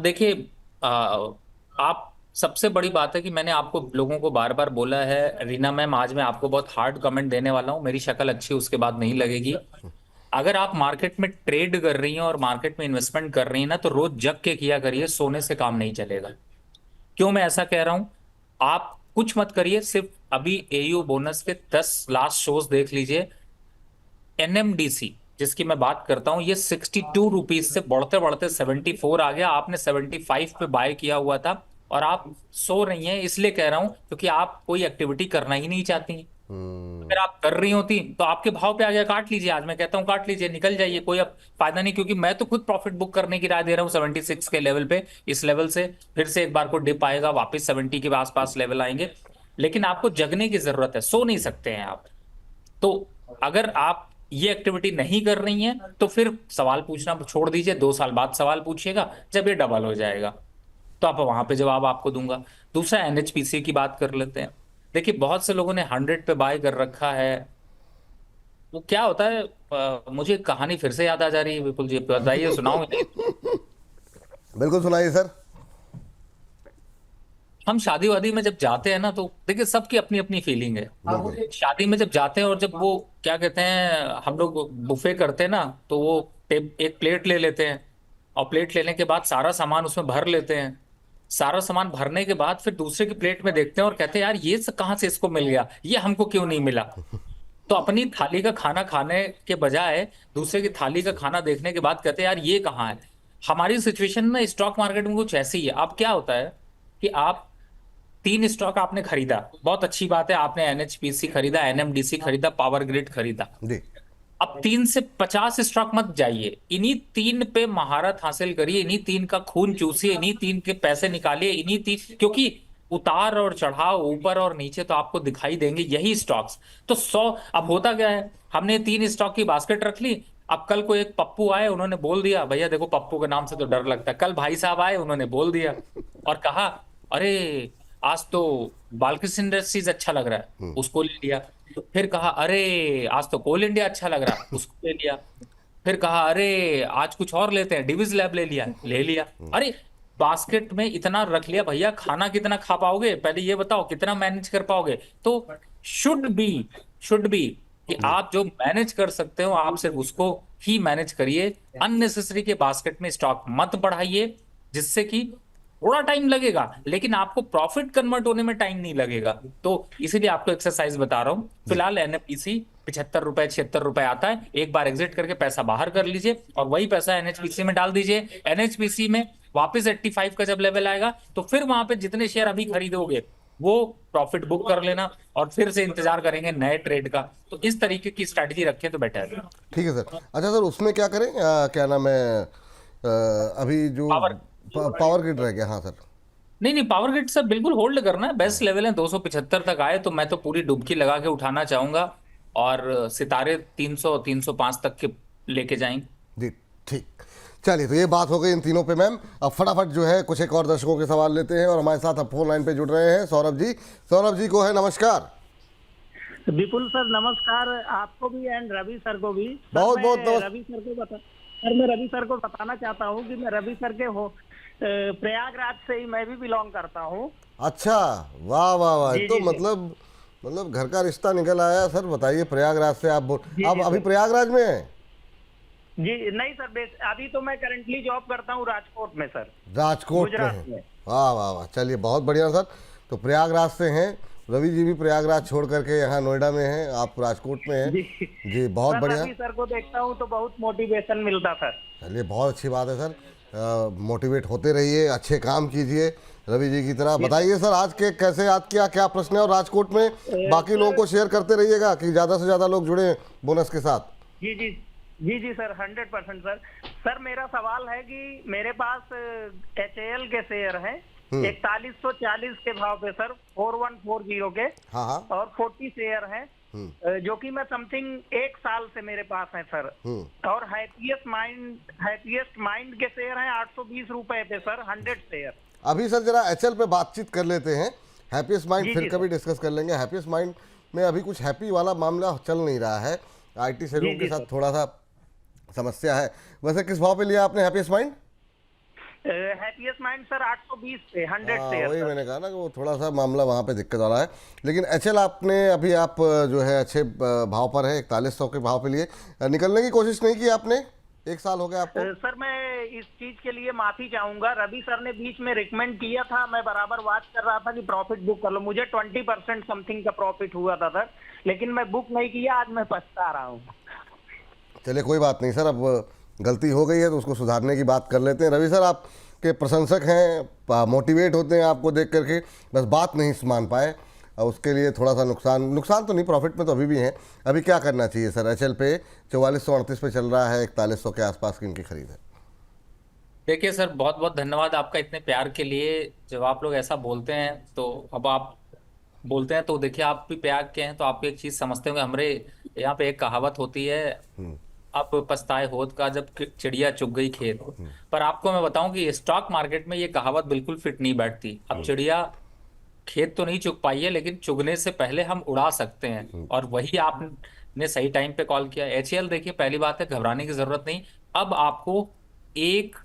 देखिए, आप, सबसे बड़ी बात है कि मैंने आपको लोगों को बार बार बोला है, रीना मैम, आज मैं आपको बहुत हार्ड कमेंट देने वाला हूं, मेरी शक्ल अच्छी उसके बाद नहीं लगेगी। अगर आप मार्केट में ट्रेड कर रही हैं और मार्केट में इन्वेस्टमेंट कर रही हैं ना, तो रोज जग के किया करिए, सोने से काम नहीं चलेगा। क्यों मैं ऐसा कह रहा हूं? आप कुछ मत करिए, सिर्फ अभी एयू बोनस के 10 लास्ट शोज देख लीजिए। एनएमडीसी जिसकी मैं बात करता हूं, ये 62 रुपीज से बढ़ते बढ़ते 74 आ गया। आपने 75 पे बाय किया हुआ था, और आप सो रही हैं, इसलिए कह रहा हूं क्योंकि आप कोई एक्टिविटी करना ही नहीं चाहती हैं। अगर आप कर रही होती तो आपके भाव पे आ गया, काट लीजिए। आज मैं कहता हूं काट लीजिए, निकल जाइए, कोई अब फायदा नहीं, क्योंकि मैं तो खुद प्रॉफिट बुक करने की राय दे रहा हूं 76 के लेवल पे। इस लेवल से फिर से एक बार को डिप आएगा, वापस 70 के आसपास लेवल आएंगे। लेकिन आपको जगने की जरूरत है, सो नहीं सकते हैं आप। तो अगर आप ये एक्टिविटी नहीं कर रही हैं तो फिर सवाल पूछना छोड़ दीजिए, 2 साल बाद सवाल पूछिएगा जब ये डबल हो जाएगा, तो आप वहां पे जवाब आपको दूंगा। दूसरा, एनएचपीसी की बात कर लेते हैं। देखिए, बहुत से लोगों ने 100 पे बाय कर रखा है। वो क्या होता है, मुझे एक कहानी फिर से याद आ जा रही है, विपुल जी बताइए, सुनाओ। बिल्कुल सुनाइए सर। हम शादी वादी में जब जाते हैं ना, तो देखिए सबकी अपनी अपनी फीलिंग है। शादी में जब जाते हैं और जब वो क्या कहते हैं, हम लोग बुफे करते हैं ना, तो वो एक प्लेट ले लेते हैं, और प्लेट लेने के बाद सारा सामान उसमें भर लेते हैं। सारा सामान भरने के बाद फिर दूसरे की प्लेट में देखते हैं और कहते हैं यार ये कहाँ से इसको मिल गया, ये हमको क्यों नहीं मिला। तो अपनी थाली का खाना खाने के बजाय दूसरे की थाली का खाना देखने के बाद कहते हैं यार ये कहाँ है। हमारी सिचुएशन में स्टॉक मार्केट में कुछ ऐसी ही है। अब क्या होता है कि आप 3 स्टॉक आपने खरीदा, बहुत अच्छी बात है, आपने एनएचपीसी खरीदा, एनएमडीसी खरीदा, पावर ग्रिड खरीदा। जी अब 3 से 50 स्टॉक मत जाइए, इन्हीं 3 पे महारत हासिल करिए, इन्हीं 3 का खून चूसिए, इन्हीं 3 के पैसे निकालिए, इन्हीं 3, क्योंकि उतार और चढ़ाव ऊपर और नीचे तो आपको दिखाई देंगे यही स्टॉक्स। तो 100, अब होता क्या है, हमने 3 स्टॉक की बास्केट रख ली। अब कल को एक पप्पू आए, उन्होंने बोल दिया, भैया देखो पप्पू के नाम से तो डर लगता है। कल भाई साहब आए, उन्होंने बोल दिया और कहा अरे आज तो बालकृष्ण इंडस्ट्रीज अच्छा लग रहा है, उसको ले लिया। फिर कहा अरे आज तो कोल इंडिया अच्छा लग रहा, उसको ले लिया। फिर कहा अरे आज कुछ और लेते हैं, डिविज लैब ले लिया, ले लिया। अरे बास्केट में इतना रख लिया, भैया खाना कितना खा पाओगे, पहले ये बताओ, कितना मैनेज कर पाओगे। तो शुड बी कि आप जो मैनेज कर सकते हो आप सिर्फ उसको ही मैनेज करिए। अननेसेसरी के बास्केट में स्टॉक मत बढ़ाइए, जिससे कि थोड़ा टाइम लगेगा लेकिन आपको प्रॉफिट कन्वर्ट होने में टाइम नहीं लगेगा। तो इसीलिए आपको एक्सरसाइज बता रहा हूं। फिलहाल एनएफपीसी 75 रुपए 76 रुपए आता है, एक बार एग्जिट करके पैसा बाहर कर लीजिए और वही पैसा एनएचपीसी में डाल दीजिए। एनएचपीसी में वापस 85 का जब लेवल आएगा तो फिर वहां पे जितने शेयर अभी खरीदोगे वो प्रॉफिट बुक कर लेना और फिर से इंतजार करेंगे नए ट्रेड का। तो इस तरीके की स्ट्रैटेजी रखें तो बेटर है। ठीक है सर। अच्छा सर, उसमें क्या करें, क्या नाम है, अभी जो पावर पावर ग्रिड रह गया, हाँ सर। नहीं पावर ग्रिड सर बिल्कुल होल्ड करना है, बेस्ट लेवल है 275 तक आए तो मैं तो पूरी डुबकी लगा के उठाना चाहूंगा और सितारे 300 305 तक के लेके जाएंगे। जी ठीक। चलिए, तो ये बात हो गई इन तीनों पे मैम। अब फटाफट जो है कुछ एक और दर्शकों के सवाल लेते हैं और हमारे साथ अब फोन लाइन पे जुड़ रहे हैं सौरभ जी। सौरभ जी को है नमस्कार। विपुल सर नमस्कार, आपको भी एंड रवि सर को भी। बहुत बहुत मैं रवि सर को बताना चाहता हूँ कि मैं रवि सर के प्रयागराज से ही मैं भी बिलोंग करता हूँ। अच्छा, वाह वाह वाह, जी, तो जी, मतलब घर का रिश्ता निकल आया। सर बताइए, प्रयागराज से आप जी, आप जी, अभी सर। प्रयागराज में हैं? जी नहीं सर, अभी तो मैं करंटली जॉब करता हूँ राजकोट में सर, राजकोट में गुजरात हैं? में। वाह वाह वाह, चलिए बहुत बढ़िया सर। तो प्रयागराज से हैं रवि जी भी, प्रयागराज छोड़ करके यहाँ नोएडा में हैं, आप राजकोट में हैं। जी जी बहुत सर, बढ़िया। रवि सर को देखता हूँ तो बहुत मोटिवेशन मिलता सर। चलिए बहुत अच्छी बात है सर, मोटिवेट होते रहिए, अच्छे काम कीजिए रवि जी की तरह। बताइए सर, आज के कैसे याद किया, क्या प्रश्न है, और राजकोट में बाकी लोगों को शेयर करते रहिएगा कि ज़्यादा से ज़्यादा लोग जुड़े बोनस के साथ। जी जी जी जी सर, 100% सर। सर मेरा सवाल है कि मेरे पास HAL के शेयर हैं 4140 के भाव पे सर, 4140 के, हाँ हाँ। और 40 शेयर हैं जो कि मैं समथिंग 1 साल से मेरे पास है सर। और हैप्पीएस्ट माइंड के शेयर हैं 820 रुपए पे सर, 100 शेयर। अभी सर जरा HL पे बातचीत कर लेते हैं, हैप्पीएस्ट माइंड जी, फिर जी, कभी डिस्कस कर लेंगे। हैप्पीएस्ट माइंड में अभी कुछ हैप्पी वाला मामला चल नहीं रहा है, IT शेयरों जी, के जी, साथ सर। थोड़ा सा समस्या है। वैसे किस भाव पे लिया आपने happiest mind? Happiest mind sir 820 पे 100 शेयर वही सर। मैंने कहा ना कि वो थोड़ा सा मामला वहाँ पे दिक्कत वाला है। लेकिन HL आपने अभी आप जो है अच्छे भाव पर है, 4100 के भाव पे लिए, निकलने की कोशिश नहीं की आपने? 1 साल हो गया आपको। सर मैं इस चीज के लिए माफी चाहूंगा, रवि सर ने बीच में रिकमेंड किया था, मैं बराबर वॉच कर रहा था कि प्रॉफिट बुक कर लो, मुझे 20% समथिंग का प्रॉफिट हुआ था सर, लेकिन मैं बुक नहीं किया, आज मैं पछता रहा हूँ। चलिए कोई बात नहीं सर, अब गलती हो गई है तो उसको सुधारने की बात कर लेते हैं। रवि सर आपके प्रशंसक हैं, मोटिवेट होते हैं आपको देख करके, बस बात नहीं मान पाए, उसके लिए थोड़ा सा नुकसान तो नहीं, प्रॉफिट में तो अभी भी हैं। अभी क्या करना चाहिए सर? HL पे 4438 पे चल रहा है, 4100 के आसपास की इनकी खरीद है। देखिए सर, बहुत बहुत धन्यवाद आपका इतने प्यार के लिए। जब आप लोग ऐसा बोलते हैं तो अब आप बोलते हैं तो देखिए आप भी प्यार के हैं तो आप एक चीज समझते होंगे, हमारे यहाँ पे एक कहावत होती है, अब पछताए होत का जब चिड़िया चुग गई खेत। पर आपको मैं बताऊं कि स्टॉक मार्केट में ये कहावत बिल्कुल फिट नहीं बैठती। अब चिड़िया खेत तो नहीं चुग पाई है लेकिन चुगने से पहले हम उड़ा सकते हैं, और वही आपने सही टाइम पे कॉल किया। HAL देखिए, पहली बात है घबराने की जरूरत नहीं। अब आपको 1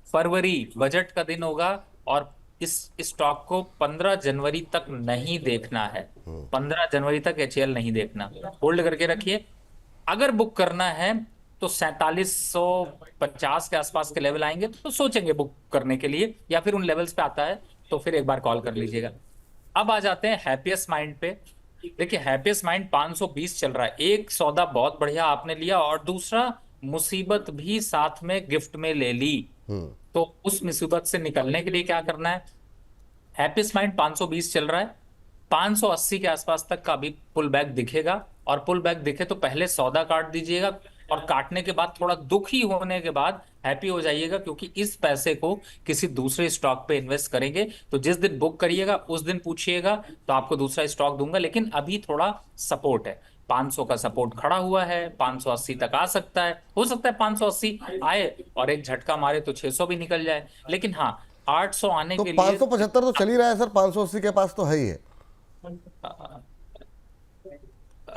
फरवरी बजट का दिन होगा और इस स्टॉक को 15 जनवरी तक नहीं देखना है। 15 जनवरी तक HAL नहीं देखना, होल्ड करके रखिए। अगर बुक करना है तो 4750 के आसपास के लेवल आएंगे तो सोचेंगे बुक करने के लिए, या फिर उन लेवल्स पे आता है तो फिर एक बार कॉल कर लीजिएगा। अब आ जाते हैं हैप्पीएस्ट माइंड पे। देखिए हैप्पीएस्ट माइंड 520 चल रहा है। एक सौदा बहुत बढ़िया आपने लिया और दूसरा मुसीबत भी साथ में गिफ्ट में ले ली। तो उस मुसीबत से निकलने के लिए क्या करना है? हैप्पीएस्ट माइंड 520 चल रहा है, 580 के आसपास तक का अभी पुल बैक दिखेगा, और पुल बैक दिखे तो पहले सौदा काट दीजिएगा, और काटने के बाद थोड़ा दुखी होने के बाद हैप्पी हो जाइएगा, क्योंकि इस पैसे को किसी दूसरे स्टॉक पे इन्वेस्ट करेंगे। तो जिस दिन बुक करिएगा उस दिन पूछिएगा तो आपको दूसरा स्टॉक दूंगा, लेकिन अभी थोड़ा सपोर्ट है। 500 का सपोर्ट खड़ा हुआ है, 580 तक आ सकता है, हो सकता है 580 आए और एक झटका मारे तो 600 भी निकल जाए। लेकिन हाँ, 800 आने तो के लिए 575 तो चल ही रहा है सर, 580 के पास तो है ही है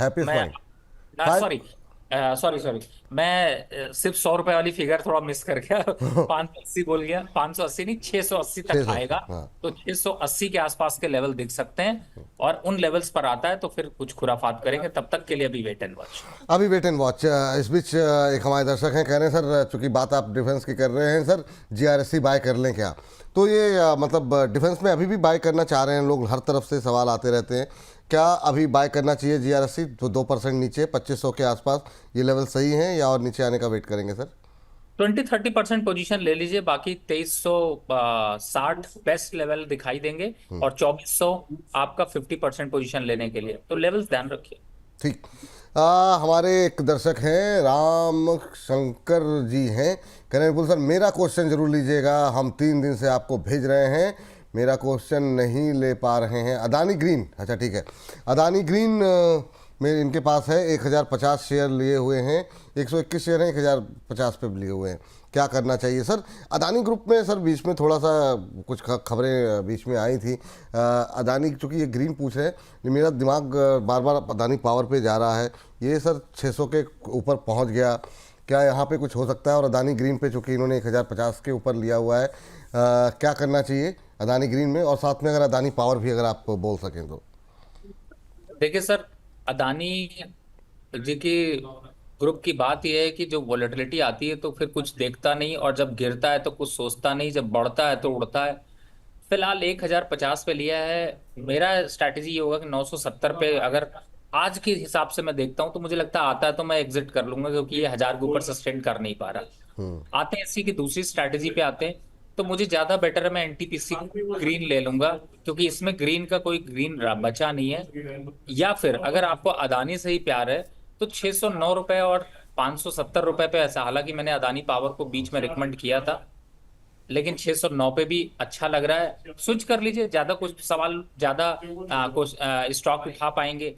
हैप्पीएस्ट मैं माइंड। सॉरी सॉरी सॉरी मैं सिर्फ 100 रुपए वाली फिगर थोड़ा मिस कर गया। 580 बोल गया, 580 नहीं, 680 तक 680, आएगा। हाँ। तो 680 के आसपास के लेवल दिख सकते हैं, और उन लेवल्स पर आता है तो फिर कुछ खुराफात करेंगे। तब तक के लिए अभी वेट एंड वॉच। अभी वेट एंड वॉच। इस बीच एक हमारे दर्शक हैं, कह रहे हैं सर चूंकि बात आप डिफेंस की कर रहे हैं सर, जीआरएससी बाय कर लें क्या? तो ये मतलब डिफेंस में अभी भी बाय करना चाह रहे हैं लोग, हर तरफ से सवाल आते रहते हैं। क्या अभी बाय करना चाहिए जीआरएससी? तो 2% नीचे 2500 के आसपास ये लेवल सही है, या और नीचे आने का वेट करेंगे सर? 20-30% पोजीशन ले लीजिए, बाकी 2360 बेस्ट लेवल दिखाई देंगे, और 2400 आपका 50% पोजीशन लेने के लिए। तो लेवल्स ध्यान रखिए। ठीक। हमारे एक दर्शक हैं राम शंकर जी हैं, कह रहे हैं सर मेरा क्वेश्चन जरूर लीजिएगा, हम 3 दिन से आपको भेज रहे हैं, मेरा क्वेश्चन नहीं ले पा रहे हैं। अदानी ग्रीन, अच्छा ठीक है, अदानी ग्रीन में इनके पास है 1050 शेयर लिए हुए हैं, 121 शेयर हैं, 1050 पे लिए हुए हैं, क्या करना चाहिए सर? अदानी ग्रुप में सर बीच में थोड़ा सा कुछ खबरें बीच में आई थी, अदानी, चूँकि ये ग्रीन पूछ रहे हैं, मेरा दिमाग बार बार अदानी पावर पे जा रहा है, ये सर 600 के ऊपर पहुंच गया, क्या यहाँ पे कुछ हो सकता है? और अदानी ग्रीन पे चूँकि इन्होंने 1050 के ऊपर लिया हुआ है, क्या करना चाहिए अदानी ग्रीन में? और साथ में अगर अदानी पावर भी अगर आप बोल सकें तो। देखिए सर, अदानी जी की ग्रुप की बात यह है कि जो वॉलेटिलिटी आती है तो फिर कुछ देखता नहीं, और जब गिरता है तो कुछ सोचता नहीं, जब बढ़ता है तो उड़ता है। फिलहाल 1050 पे लिया है। मेरा स्ट्रैटेजी ये होगा कि 970 पे अगर आज के हिसाब से मैं देखता हूं तो मुझे लगता है आता है तो मैं एग्जिट कर लूंगा, क्योंकि ये 1000 के ऊपर सस्टेन कर नहीं पा रहा। आते हैं इसी की दूसरी स्ट्रैटेजी पे आते हैं, तो मुझे ज्यादा बेटर है मैं एनटीपीसी ग्रीन ले लूंगा, क्योंकि इसमें ग्रीन का कोई ग्रीन बचा नहीं है। या फिर अगर आपको अदानी से ही प्यार है तो 609 रुपए और 570 रुपए पे ऐसा, हालांकि मैंने अदानी पावर को बीच में रिकमेंड किया था, लेकिन 609 पे भी अच्छा लग रहा है। स्विच कर लीजिए, ज्यादा कुछ सवाल, ज्यादा कुछ स्टॉक उठा पाएंगे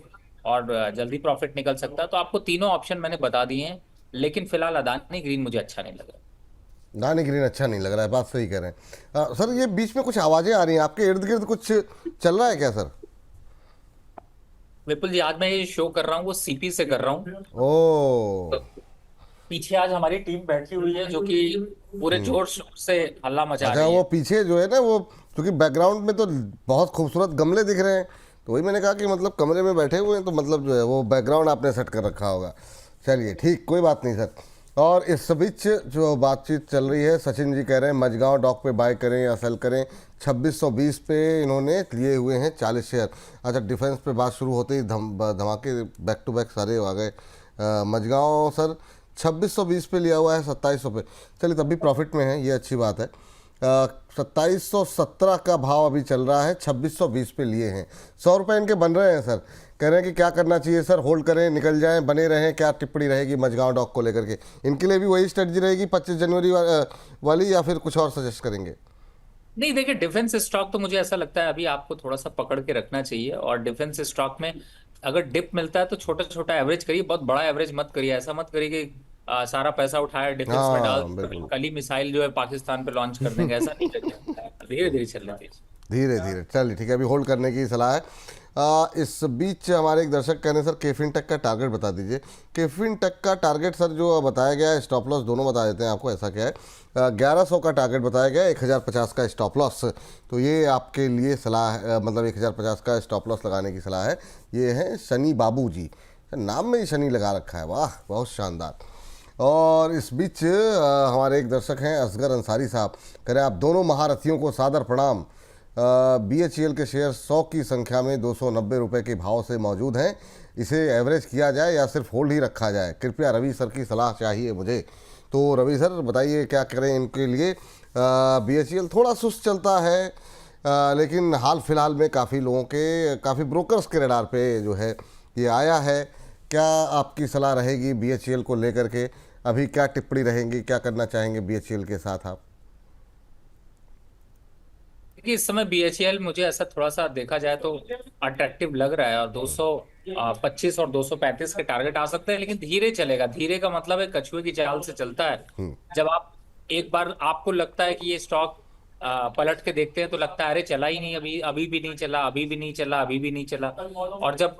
और जल्दी प्रॉफिट निकल सकता है। तो आपको तीनों ऑप्शन मैंने बता दिए हैं, लेकिन फिलहाल अदानी ग्रीन मुझे अच्छा नहीं लग रहा। अदानी ग्रीन अच्छा नहीं लग रहा है, बात सही कह रहे हैं। सर ये बीच में कुछ आवाज़ें आ रही हैं आपके इर्द गिर्द, कुछ चल रहा है क्या सर? विपुल जी, आज मैं ये शो कर रहा हूँ वो सीपी से कर रहा हूँ। ओ, तो पीछे आज हमारी टीम बैठी हुई है जो कि पूरे जोर शोर से हल्ला मचा अच्छा, रही वो है। पीछे जो है ना, वो क्योंकि बैकग्राउंड में तो बहुत खूबसूरत गमले दिख रहे हैं, तो वही मैंने कहा कि मतलब कमरे में बैठे हुए हैं, तो मतलब जो है वो बैकग्राउंड आपने सेट कर रखा होगा। चलिए ठीक, कोई बात नहीं सर। और इस बीच जो बातचीत चल रही है, सचिन जी कह रहे हैं मझगांव डॉक पे बाय करें या सेल करें। 2620 पे इन्होंने लिए हुए हैं 40 शेयर। अच्छा, डिफेंस पे बात शुरू होते ही धमाके बैक टू बैक सारे आ गए। मझगांव सर 2620 पे लिया हुआ है, 2700 पे, चलिए तब भी प्रॉफिट में है, ये अच्छी बात है। 2717 का भाव अभी चल रहा है, 2620 पे लिए हैं, 100 रुपये इनके बन रहे हैं सर। कह रहे हैं कि क्या करना चाहिए सर, होल्ड करें, निकल जाएं, बने रहें, क्या टिप्पणी रहेगी मझगांव डॉक को लेकर के? इनके लिए भी वही स्ट्रेटजी रहेगी 25 जनवरी वाली, या फिर कुछ और सजेस्ट करेंगे? नहीं, देखिए डिफेंस स्टॉक तो मुझे ऐसा लगता है अभी आपको थोड़ा सा पकड़ के रखना चाहिए, और डिफेंस स्टॉक में अगर डिप मिलता है तो छोटा छोटा एवरेज करिए, बहुत बड़ा एवरेज मत करिए। ऐसा मत करिए कि सारा पैसा उठाया डिफेंस में डाल, बिल्कुल। कल ही मिसाइल जो है पाकिस्तान पे लॉन्च कर देंगे, ऐसा नहीं करिए। धीरे धीरे चलना चाहिए। धीरे धीरे, चलिए ठीक है, अभी होल्ड करने की सलाह है। इस बीच हमारे एक दर्शक कहने सर केफिन टेक का टारगेट बता दीजिए। केफिन टेक का टारगेट सर जो बताया गया है, स्टॉप लॉस दोनों बता देते हैं आपको, ऐसा क्या है, 1100 का टारगेट बताया गया है, 1050 का स्टॉप लॉस। तो ये आपके लिए सलाह है, मतलब 1050 का स्टॉप लॉस लगाने की सलाह है। ये है शनि बाबू जी, नाम में ही शनि लगा रखा है, वाह बहुत शानदार। और इस बीच हमारे एक दर्शक हैं असगर अंसारी साहब, कह रहे हैं आप दोनों महारथियों को सादर प्रणाम। BHEL के शेयर 100 की संख्या में 290 रुपये के भाव से मौजूद हैं, इसे एवरेज किया जाए या सिर्फ होल्ड ही रखा जाए, कृपया रवि सर की सलाह चाहिए मुझे। तो रवि सर बताइए क्या करें इनके लिए। BHEL थोड़ा सुस्त चलता है, लेकिन हाल फिलहाल में काफ़ी ब्रोकर्स के रडार पे जो है ये आया है। क्या आपकी सलाह रहेगी BHEL को लेकर के, अभी क्या टिप्पणी रहेंगी, क्या करना चाहेंगे BHEL के साथ आप? देखिए इस समय BHEL मुझे ऐसा थोड़ा सा देखा जाए तो अट्रैक्टिव लग रहा है, और 225 और 235 के टारगेट आ सकते हैं, लेकिन धीरे चलेगा। धीरे का मतलब है कछुए की चाल से चलता है। जब आप एक बार आपको लगता है कि ये स्टॉक पलट के देखते हैं तो लगता है अरे चला ही नहीं, अभी अभी भी नहीं चला, अभी भी नहीं चला, अभी भी नहीं चला। और जब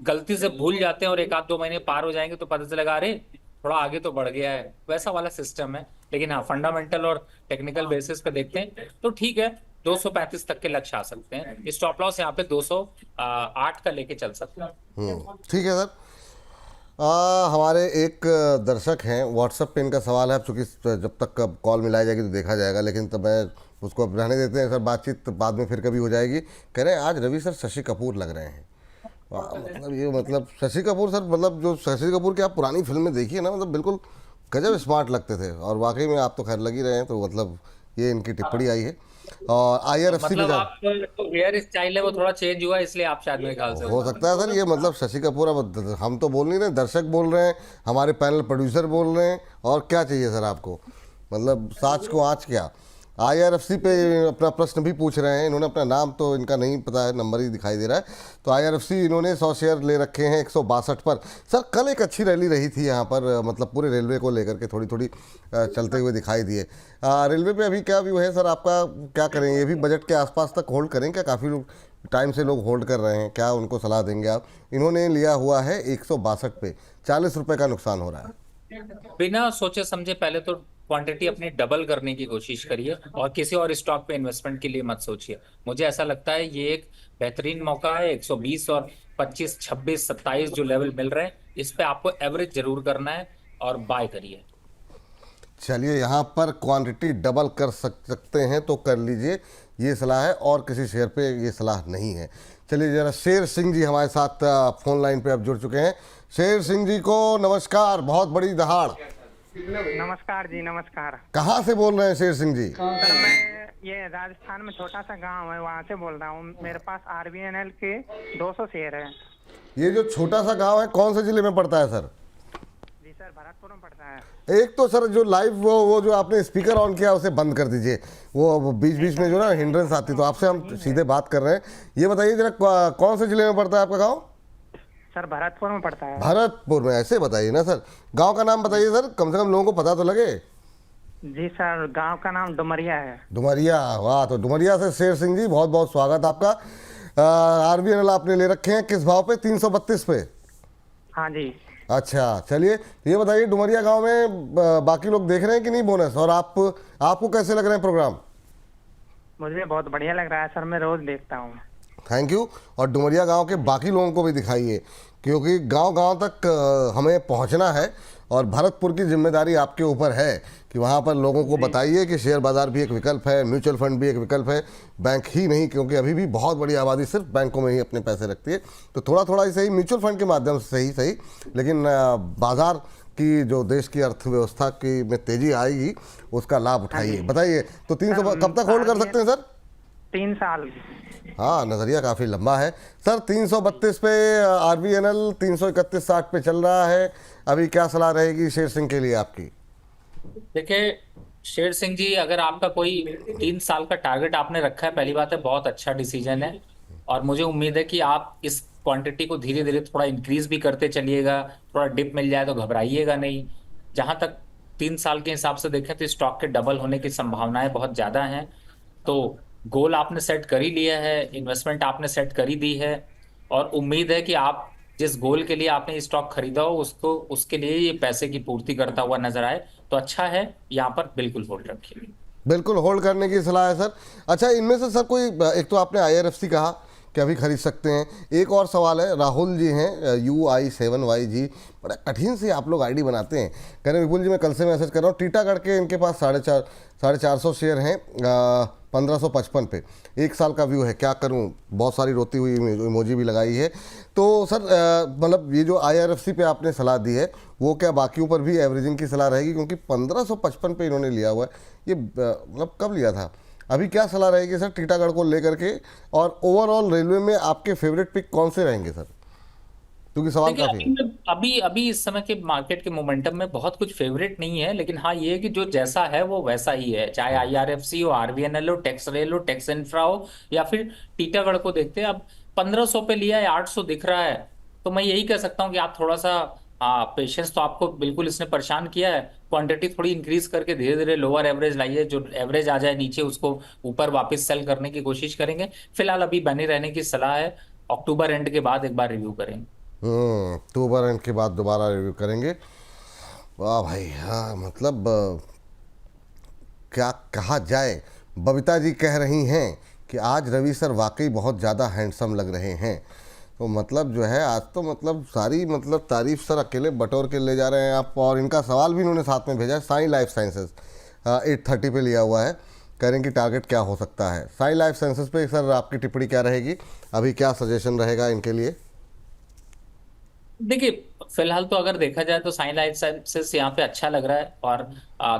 गलती से भूल जाते हैं और एक आध 2 महीने पार हो जाएंगे तो पता चलेगा अरे थोड़ा आगे तो बढ़ गया है, वैसा वाला सिस्टम है। लेकिन हाँ, फंडामेंटल और टेक्निकल बेसिस पे देखते हैं तो ठीक है, 235 तक के लक्ष्य आ सकते हैं। स्टॉप लॉस यहाँ पे 208 का लेके चल सकते हैं। ठीक है सर। हमारे एक दर्शक हैं, व्हाट्सएप पे इनका सवाल है, अब चूँकि जब तक अब कॉल मिलाई जाएगी तो देखा जाएगा, लेकिन तब मैं उसको अब रहने देते हैं सर, बातचीत बाद में फिर कभी हो जाएगी। कह रहे हैं आज रवि सर शशि कपूर लग रहे हैं। मतलब शशि कपूर सर, मतलब जो शशि कपूर की आप पुरानी फिल्में देखिए ना, मतलब बिल्कुल गजब स्मार्ट लगते थे, और वाकई में आप तो खैर लग ही रहे हैं। तो मतलब ये इनकी टिप्पणी आई है। और IRFC मतलब में आप तो हेयर स्टाइल है वो थोड़ा चेंज हुआ, इसलिए आप शायद मेरे ख्याल से हो सकता है सर, ये मतलब शशि कपूर, अब हम तो बोल नहीं रहे, दर्शक बोल रहे हैं, हमारे पैनल प्रोड्यूसर बोल रहे हैं, और क्या चाहिए सर आपको, मतलब साच को आँच क्या। IRFC पे अपना प्रश्न भी पूछ रहे हैं, इन्होंने अपना नाम तो इनका नहीं पता है, नंबर ही दिखाई दे रहा है। तो IRFC इन्होंने 100 शेयर ले रखे हैं 162 पर। सर कल एक अच्छी रैली रही थी यहाँ पर, मतलब पूरे रेलवे को लेकर के थोड़ी थोड़ी चलते हुए दिखाई दिए। रेलवे पे अभी क्या व्यू है सर आपका, क्या करें, ये भी बजट के आसपास तक होल्ड करें क्या? काफ़ी लोग टाइम से लोग होल्ड कर रहे हैं, क्या उनको सलाह देंगे आप? इन्होंने लिया हुआ है 162 पे, 40 रुपये का नुकसान हो रहा है। बिना सोचे समझे पहले तो क्वांटिटी अपनी डबल करने की कोशिश करिए, और किसी और स्टॉक पे इन्वेस्टमेंट के लिए मत सोचिए। मुझे ऐसा लगता है ये एक बेहतरीन मौका है। 120 और 25, 26, 27 जो लेवल मिल रहे हैं, इस पे आपको एवरेज जरूर करना है और बाय करिए। चलिए, यहाँ पर क्वांटिटी डबल कर सकते हैं तो कर लीजिए, ये सलाह है, और किसी शेयर पे ये सलाह नहीं है। चलिए जरा शेर सिंह जी हमारे साथ फोन लाइन पे अब जुड़ चुके हैं। शेर सिंह जी को नमस्कार, बहुत बड़ी दहाड़। नमस्कार जी, नमस्कार। कहाँ से बोल रहे हैं शेर सिंह जी? सर मैं ये राजस्थान में छोटा सा गांव है, वहाँ से बोल रहा हूँ। मेरे पास RVNL के 200 शेयर है। ये जो छोटा सा गांव है कौन से जिले में पड़ता है सर? जी सर, भरतपुर में पड़ता है। एक तो सर जो लाइव वो जो आपने स्पीकर ऑन किया उसे बंद कर दीजिए, वो बीच बीच में जो ना हिंड्रेंस आती, तो आपसे हम सीधे बात कर रहे हैं। ये बताइए जरा कौन से जिले में पड़ता है आपका गाँव? सर भरतपुर में पड़ता है। भरतपुर में, ऐसे बताइए ना सर, गांव का नाम बताइए सर, कम से कम लोगों को पता तो लगे। जी सर, गांव का नाम डुमरिया है। डुमरिया, वाह। तो डुमरिया से शेर सिंह जी बहुत बहुत स्वागत आपका। RVNL आपने ले रखे हैं किस भाव पे? 332 पे। हाँ जी। अच्छा, चलिए ये बताइए डुमरिया गांव में बाकी लोग देख रहे हैं कि नहीं बोनस, और आपको कैसे लग रहे हैं प्रोग्राम? मुझे बहुत बढ़िया लग रहा है सर, मैं रोज देखता हूँ। Thank you. और डुमरिया गांव के बाकी लोगों को भी दिखाइए, क्योंकि गांव-गांव तक हमें पहुंचना है, और भरतपुर की जिम्मेदारी आपके ऊपर है कि वहां पर लोगों को बताइए कि शेयर बाजार भी एक विकल्प है, म्यूचुअल फंड भी एक विकल्प है, बैंक ही नहीं, क्योंकि अभी भी बहुत बड़ी आबादी सिर्फ बैंकों में ही अपने पैसे रखती है। तो थोड़ा थोड़ा ही सही म्यूचुअल फंड के माध्यम से सही, लेकिन बाजार की जो देश की अर्थव्यवस्था की में तेजी आएगी उसका लाभ उठाइए। बताइए तो 300 कब तक होल्ड कर सकते हैं सर? 3 साल। हाँ, नज़रिया काफ़ी लंबा है सर। 332 पे RVNL 331.60 पे चल रहा है। अभी क्या सलाह रहेगी शेर सिंह के लिए आपकी? देखिए शेर सिंह जी, अगर आपका कोई 3 साल का टारगेट आपने रखा है, पहली बात है बहुत अच्छा डिसीजन है, और मुझे उम्मीद है कि आप इस क्वांटिटी को धीरे धीरे थोड़ा इंक्रीज भी करते चलिएगा। थोड़ा डिप मिल जाए तो घबराइएगा नहीं। जहां तक 3 साल के हिसाब से देखें तो स्टॉक के डबल होने की संभावनाएं बहुत ज्यादा हैं। तो गोल आपने सेट कर ही लिया है, इन्वेस्टमेंट आपने सेट कर ही दी है, और उम्मीद है कि आप जिस गोल के लिए आपने स्टॉक खरीदा हो उसके लिए ये पैसे की पूर्ति करता हुआ नजर आए तो अच्छा है। यहाँ पर बिल्कुल होल्ड रखिए। बिल्कुल होल्ड करने की सलाह है सर। अच्छा, इनमें से सर कोई एक तो आपने IRFC कहा, कि अभी खरीद सकते हैं। एक और सवाल है, राहुल जी हैं UI7Y जी, बड़ा कठिन से आप लोग आईडी बनाते हैं। कह रहे हैं विपुल जी मैं कल से मैसेज कर रहा हूँ, टीटागढ़ के इनके पास 450 शेयर हैं 1555 पे, 1 साल का व्यू है, क्या करूं, बहुत सारी रोती हुई इमोजी भी लगाई है। तो सर मतलब ये जो IRFC पे आपने सलाह दी है वो क्या बाकियों पर भी एवरेजिंग की सलाह रहेगी, क्योंकि 1555 पे इन्होंने लिया हुआ है, ये मतलब कब लिया था, अभी क्या सलाह रहेगी सर टीटागढ़ को लेकर के? और ओवरऑल रेलवे में आपके फेवरेट पिक कौन से रहेंगे सर, क्योंकि सवाल देखिए काफ़ी है। अभी अभी इस समय के मार्केट के मोमेंटम में बहुत कुछ फेवरेट नहीं है, लेकिन हाँ ये है कि जो जैसा है वो वैसा ही है, चाहे IRFC हो, RVNL हो, टेक्स रेल हो, टेक्स इंफ्रा हो, या फिर टीटागढ़ को देखते हैं। अब 1500 पे लिया है, 800 दिख रहा है, तो मैं यही कह सकता हूँ कि आप थोड़ा सा पेशेंस, तो आपको बिल्कुल इसने परेशान किया है, क्वांटिटी थोड़ी इंक्रीज करके धीरे धीरे लोअर एवरेज लाइए, जो एवरेज आ जाए नीचे उसको ऊपर वापस सेल करने की कोशिश करेंगे। फिलहाल अभी बने रहने की सलाह है, अक्टूबर एंड के बाद एक बार रिव्यू करेंगे। अक्टूबर एंड के बाद दोबारा रिव्यू करेंगे। वाह भाई, हाँ मतलब क्या कहा जाए, बबीता जी कह रही हैं कि आज रवि सर वाकई बहुत ज़्यादा हैंडसम लग रहे हैं। तो मतलब जो है आज तो मतलब सारी मतलब तारीफ सर अकेले बटोर के ले जा रहे हैं आप। और इनका सवाल भी इन्होंने साथ में भेजा है, साई लाइफ साइंसेज 830 पे लिया हुआ है, कह रहे हैं कि टारगेट क्या हो सकता है। साई लाइफ साइंसेज पे सर आपकी टिप्पणी क्या रहेगी, अभी क्या सजेशन रहेगा इनके लिए? देखिए फिलहाल तो अगर देखा जाए तो साइन लाइफ साइंसेस यहाँ पे अच्छा लग रहा है, और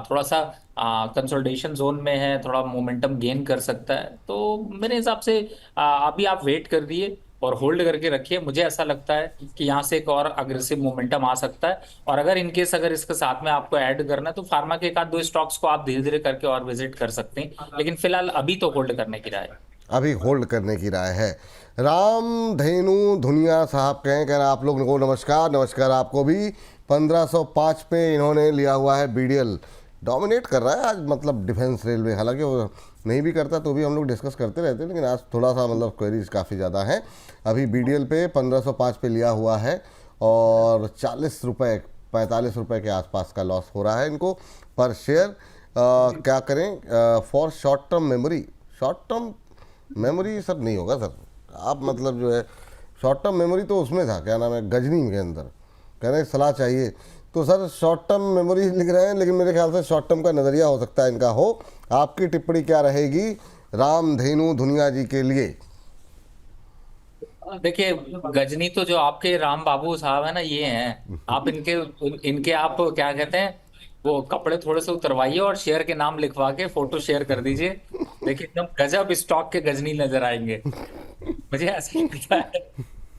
थोड़ा सा कंसोलिडेशन जोन में है, थोड़ा मोमेंटम गेन कर सकता है। तो मेरे हिसाब से अभी आप वेट कर दिए और होल्ड करके रखिए। मुझे ऐसा लगता है कि यहाँ से एक और अग्रेसिव मोमेंटम आ सकता है, और अगर इनकेस अगर इसके साथ में आपको ऐड करना है तो फार्मा के एक आध दो स्टॉक्स को आप धीरे धीरे करके और विजिट कर सकते हैं, लेकिन फिलहाल अभी तो होल्ड करने की राय है। अभी होल्ड करने की राय है। राम धेनु धुनिया साहब कहें, कह रहे आप लोग को नमस्कार। नमस्कार आपको भी। 1505 पे इन्होंने लिया हुआ है। BDL डोमिनेट कर रहा है आज, मतलब डिफेंस रेलवे, हालांकि वो नहीं भी करता तो भी हम लोग डिस्कस करते रहते हैं, लेकिन आज थोड़ा सा मतलब क्वेरीज काफ़ी ज़्यादा हैं। अभी BDL पे 1505 पे लिया हुआ है और 40 रुपये 45 रुपये के आसपास का लॉस हो रहा है इनको पर शेयर। क्या करें for short term memory? Short term memory sir नहीं होगा सर, आप मतलब जो है शॉर्ट टर्म मेमोरी तो उसमें था, क्या नाम है, गजनी के अंदर, कह रहे हैं सलाह चाहिए। तो सर शॉर्ट टर्म मेमोरी लिख रहे हैं, लेकिन मेरे ख्याल से शॉर्ट टर्म का नज़रिया हो सकता है इनका हो। आपकी टिप्पणी क्या रहेगी राम धेनु धुनिया जी के लिए? देखिए गजनी तो जो आपके राम बाबू साहब है ना, ये हैं। आप इनके इनके आप क्या कहते हैं, वो कपड़े थोड़े से उतरवाइए और शेयर के नाम लिखवा के फोटो शेयर कर दीजिए। देखिए एकदम गजब स्टॉक के गजनी नजर आएंगे। मुझे ऐसा लगता है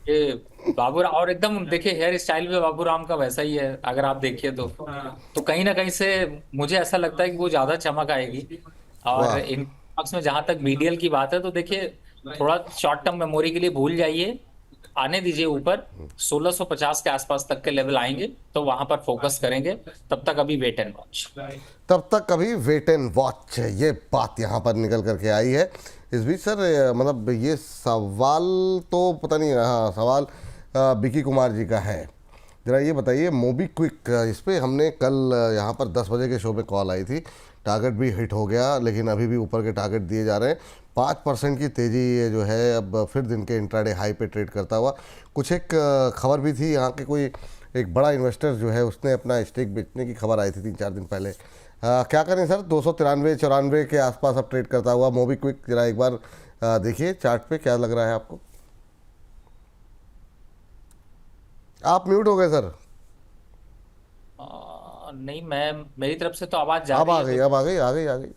कि बाबूराम, और एकदम देखिए हेयर स्टाइल भी बाबूराम का वैसा ही है, अगर आप देखिए तो कहीं ना कहीं से मुझे ऐसा लगता है कि वो ज्यादा चमक आएगी। और वाह, इन stocks में जहां तक BDL की बात है तो देखिए थोड़ा शॉर्ट टर्म मेमोरी के लिए भूल जाइए, आने दीजिए ऊपर 1650 के आसपास तक के लेवल आएंगे तो वहां पर फोकस करेंगे। तब तक अभी वेट एंड वॉच। तब तक अभी वेट एंड वॉच, ये बात यहाँ पर निकल करके आई है। इस बीच सर मतलब ये सवाल तो पता नहीं, हाँ सवाल बिकी कुमार जी का है। ज़रा ये बताइए मोबी क्विक, इस पर हमने कल यहाँ पर 10 बजे के शो पे कॉल आई थी, टारगेट भी हिट हो गया, लेकिन अभी भी ऊपर के टारगेट दिए जा रहे हैं। 5% की तेज़ी ये जो है अब फिर दिन के इंट्राडे हाई पे ट्रेड करता हुआ। कुछ एक खबर भी थी यहाँ के, कोई एक बड़ा इन्वेस्टर जो है उसने अपना स्टेक बेचने की खबर आई थी 3-4 दिन पहले। क्या करें सर, 293-94 के आसपास अब ट्रेड करता हुआ मोबी क्विक। जरा एक बार देखिए चार्ट पे क्या लग रहा है आपको। आप म्यूट हो गए सर। नहीं, मैं मेरी तरफ से तो आवाज जा अब रही आ है। गई, अब आ गई, आ गई, आ गई।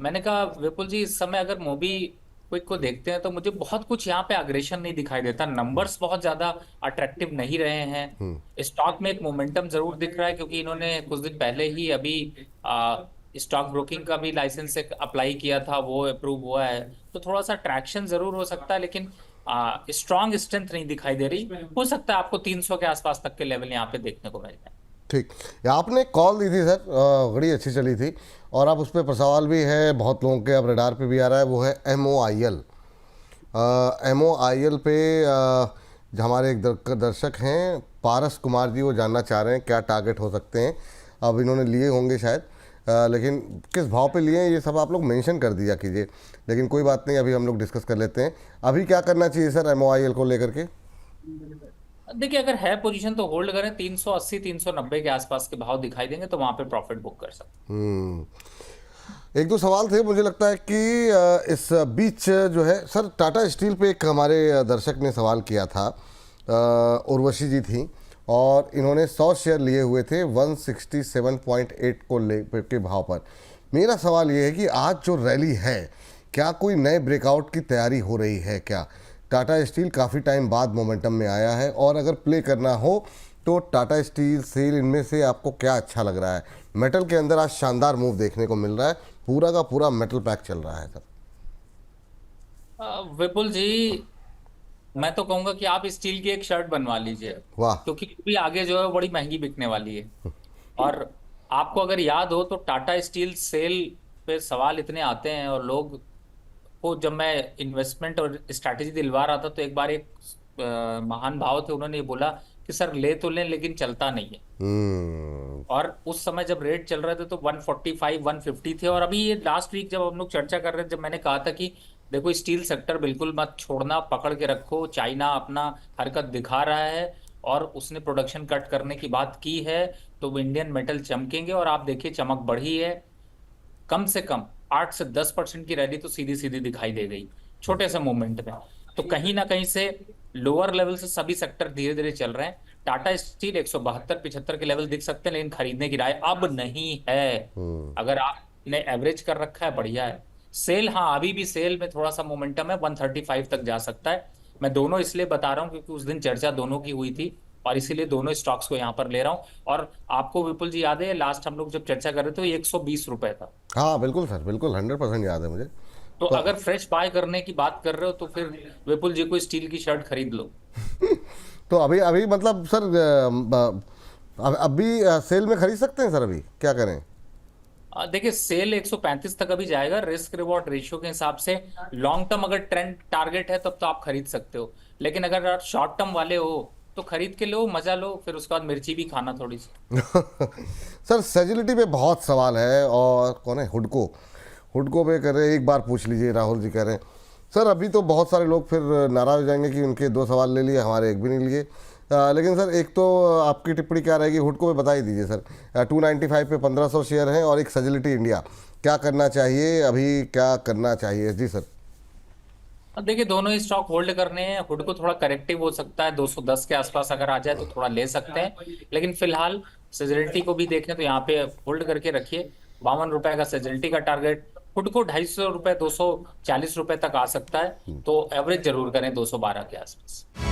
मैंने कहा विपुल जी, इस समय अगर मोबी क्विक को देखते हैं तो मुझे बहुत कुछ यहाँ पे अग्रेशन नहीं दिखाई देता, नंबर्स बहुत ज्यादा अट्रैक्टिव नहीं रहे हैं। स्टॉक में एक मोमेंटम जरूर दिख रहा है, क्योंकि इन्होंने कुछ दिन पहले ही अभी स्टॉक ब्रोकिंग का भी लाइसेंस एक अप्लाई किया था, वो अप्रूव हुआ है, तो थोड़ा सा ट्रैक्शन जरूर हो सकता है, लेकिन स्ट्रॉन्ग स्ट्रेंथ नहीं दिखाई दे रही। हो सकता है आपको 300 के आसपास तक के लेवल यहाँ पे देखने को मिल जाए। ठीक, ये आपने कॉल दी थी सर, बड़ी अच्छी चली थी, और अब उस पर सवाल भी है बहुत लोगों के, अब रडार पे भी आ रहा है, वो है MOIL। MOIL पे हमारे एक दर्शक हैं पारस कुमार जी, वो जानना चाह रहे हैं क्या टारगेट हो सकते हैं। अब इन्होंने लिए होंगे शायद। लेकिन किस भाव पे लिए ये सब आप लोग मेंशन कर दिया कीजिए, लेकिन कोई बात नहीं, अभी हम लोग डिस्कस कर लेते हैं। अभी क्या करना चाहिए सर MOIL को लेकर के? देखिए, अगर है पोजीशन तो होल्ड करें, 380 390 के आसपास के भाव दिखाई देंगे तो वहां पे प्रॉफिट बुक कर सकते एक दो सवाल थे, मुझे लगता है कि इस बीच जो है सर, टाटा स्टील पे एक हमारे दर्शक ने सवाल किया था, उर्वशी जी थी, और इन्होंने 100 शेयर लिए हुए थे 167.8 को ले के भाव पर। मेरा सवाल ये है कि आज जो रैली है, क्या कोई नए ब्रेकआउट की तैयारी हो रही है क्या? टाटा स्टील काफ़ी टाइम बाद मोमेंटम में आया है, और अगर प्ले करना हो तो टाटा स्टील, सेल, इनमें से आपको क्या अच्छा लग रहा है? मेटल के अंदर आज शानदार मूव देखने को मिल रहा है, पूरा का पूरा मेटल पैक चल रहा है सर। विपुल जी, मैं तो कहूंगा कि आप स्टील की एक शर्ट बनवा लीजिए, वाह। क्योंकि भी आगे जो है वो बड़ी महंगी बिकने वाली है। और आपको अगर याद हो तो टाटा स्टील सेल पे सवाल इतने आते हैं, और लोग को जब मैं इन्वेस्टमेंट और स्ट्रैटेजी दिलवा रहा था तो एक बार एक महान भाव थे, उन्होंने ये बोला कि सर ले तो लें लेकिन चलता नहीं है। और उस समय जब रेट चल रहे थे तो 145 150 थे। और अभी ये लास्ट वीक जब हम लोग चर्चा कर रहे थे, जब मैंने कहा था कि देखो स्टील सेक्टर बिल्कुल मत छोड़ना, पकड़ के रखो, चाइना अपना हरकत दिखा रहा है और उसने प्रोडक्शन कट करने की बात की है, तो इंडियन मेटल चमकेंगे। और आप देखिए चमक बढ़ी है, कम से कम 8 से 10% की रैली तो सीधी सीधी दिखाई दे गई छोटे से मूवमेंट में। तो कहीं ना कहीं से लोअर लेवल से सभी सेक्टर धीरे धीरे चल रहे हैं। टाटा स्टील 172 75 के लेवल दिख सकते हैं, लेकिन खरीदने की राय अब नहीं है। अगर आपने एवरेज कर रखा है, बढ़िया है। सेल, हाँ अभी भी सेल में थोड़ा सा मोमेंटम है, 135 तक जा सकता है। मैं दोनों इसलिए बता रहा हूँ क्योंकि उस दिन चर्चा दोनों की हुई थी, और इसीलिए दोनों स्टॉक्स को यहाँ पर ले रहा हूँ। और आपको विपुल जी याद है लास्ट हम लोग जब चर्चा कर रहे थे, 120 रुपए था। हाँ बिल्कुल सर, बिल्कुल 100% याद है मुझे। तो अगर फ्रेश बाय करने की बात कर रहे हो तो फिर विपुल जी को स्टील की शर्ट खरीद लो। तो अभी अभी मतलब सर, अभी सेल में खरीद सकते हैं सर? अभी क्या करें? देखिए सेल 135 तक अभी जाएगा, रिस्क रिवॉर्ड रेशियो के हिसाब से। लॉन्ग टर्म अगर ट्रेंड टारगेट है तब तो आप खरीद सकते हो, लेकिन अगर आप शॉर्ट टर्म वाले हो तो खरीद के लो, मजा लो, फिर उसके बाद मिर्ची भी खाना थोड़ी सी। सर सेजिलिटी पे बहुत सवाल है, और कौन है, हुडको, हुडको पे कर रहे हैं, एक बार पूछ लीजिए, राहुल जी कह रहे हैं। सर अभी तो बहुत सारे लोग फिर नाराज हो जाएंगे कि उनके 2 सवाल ले लिए, हमारे एक भी नहीं लिए। लेकिन सर एक तो आपकी टिप्पणी क्या रहेगी हुडको पे, बता ही दीजिए सर। 295 पे 1500 शेयर हैं, और एक सेजिलिटी इंडिया, क्या करना चाहिए अभी, क्या करना चाहिए जी सर? अब देखिए दोनों ही स्टॉक होल्ड करने हैं। हुड को थोड़ा करेक्टिव हो सकता है, 210 के आसपास अगर आ जाए तो थोड़ा ले सकते हैं, लेकिन फिलहाल सेजलिटी को भी देखें तो यहाँ पे होल्ड करके रखिए। 52 रुपए का सेजलिटी का टारगेट, हुड को 250 रुपए 240 रुपए तक आ सकता है, तो एवरेज जरूर करें 212 के आसपास।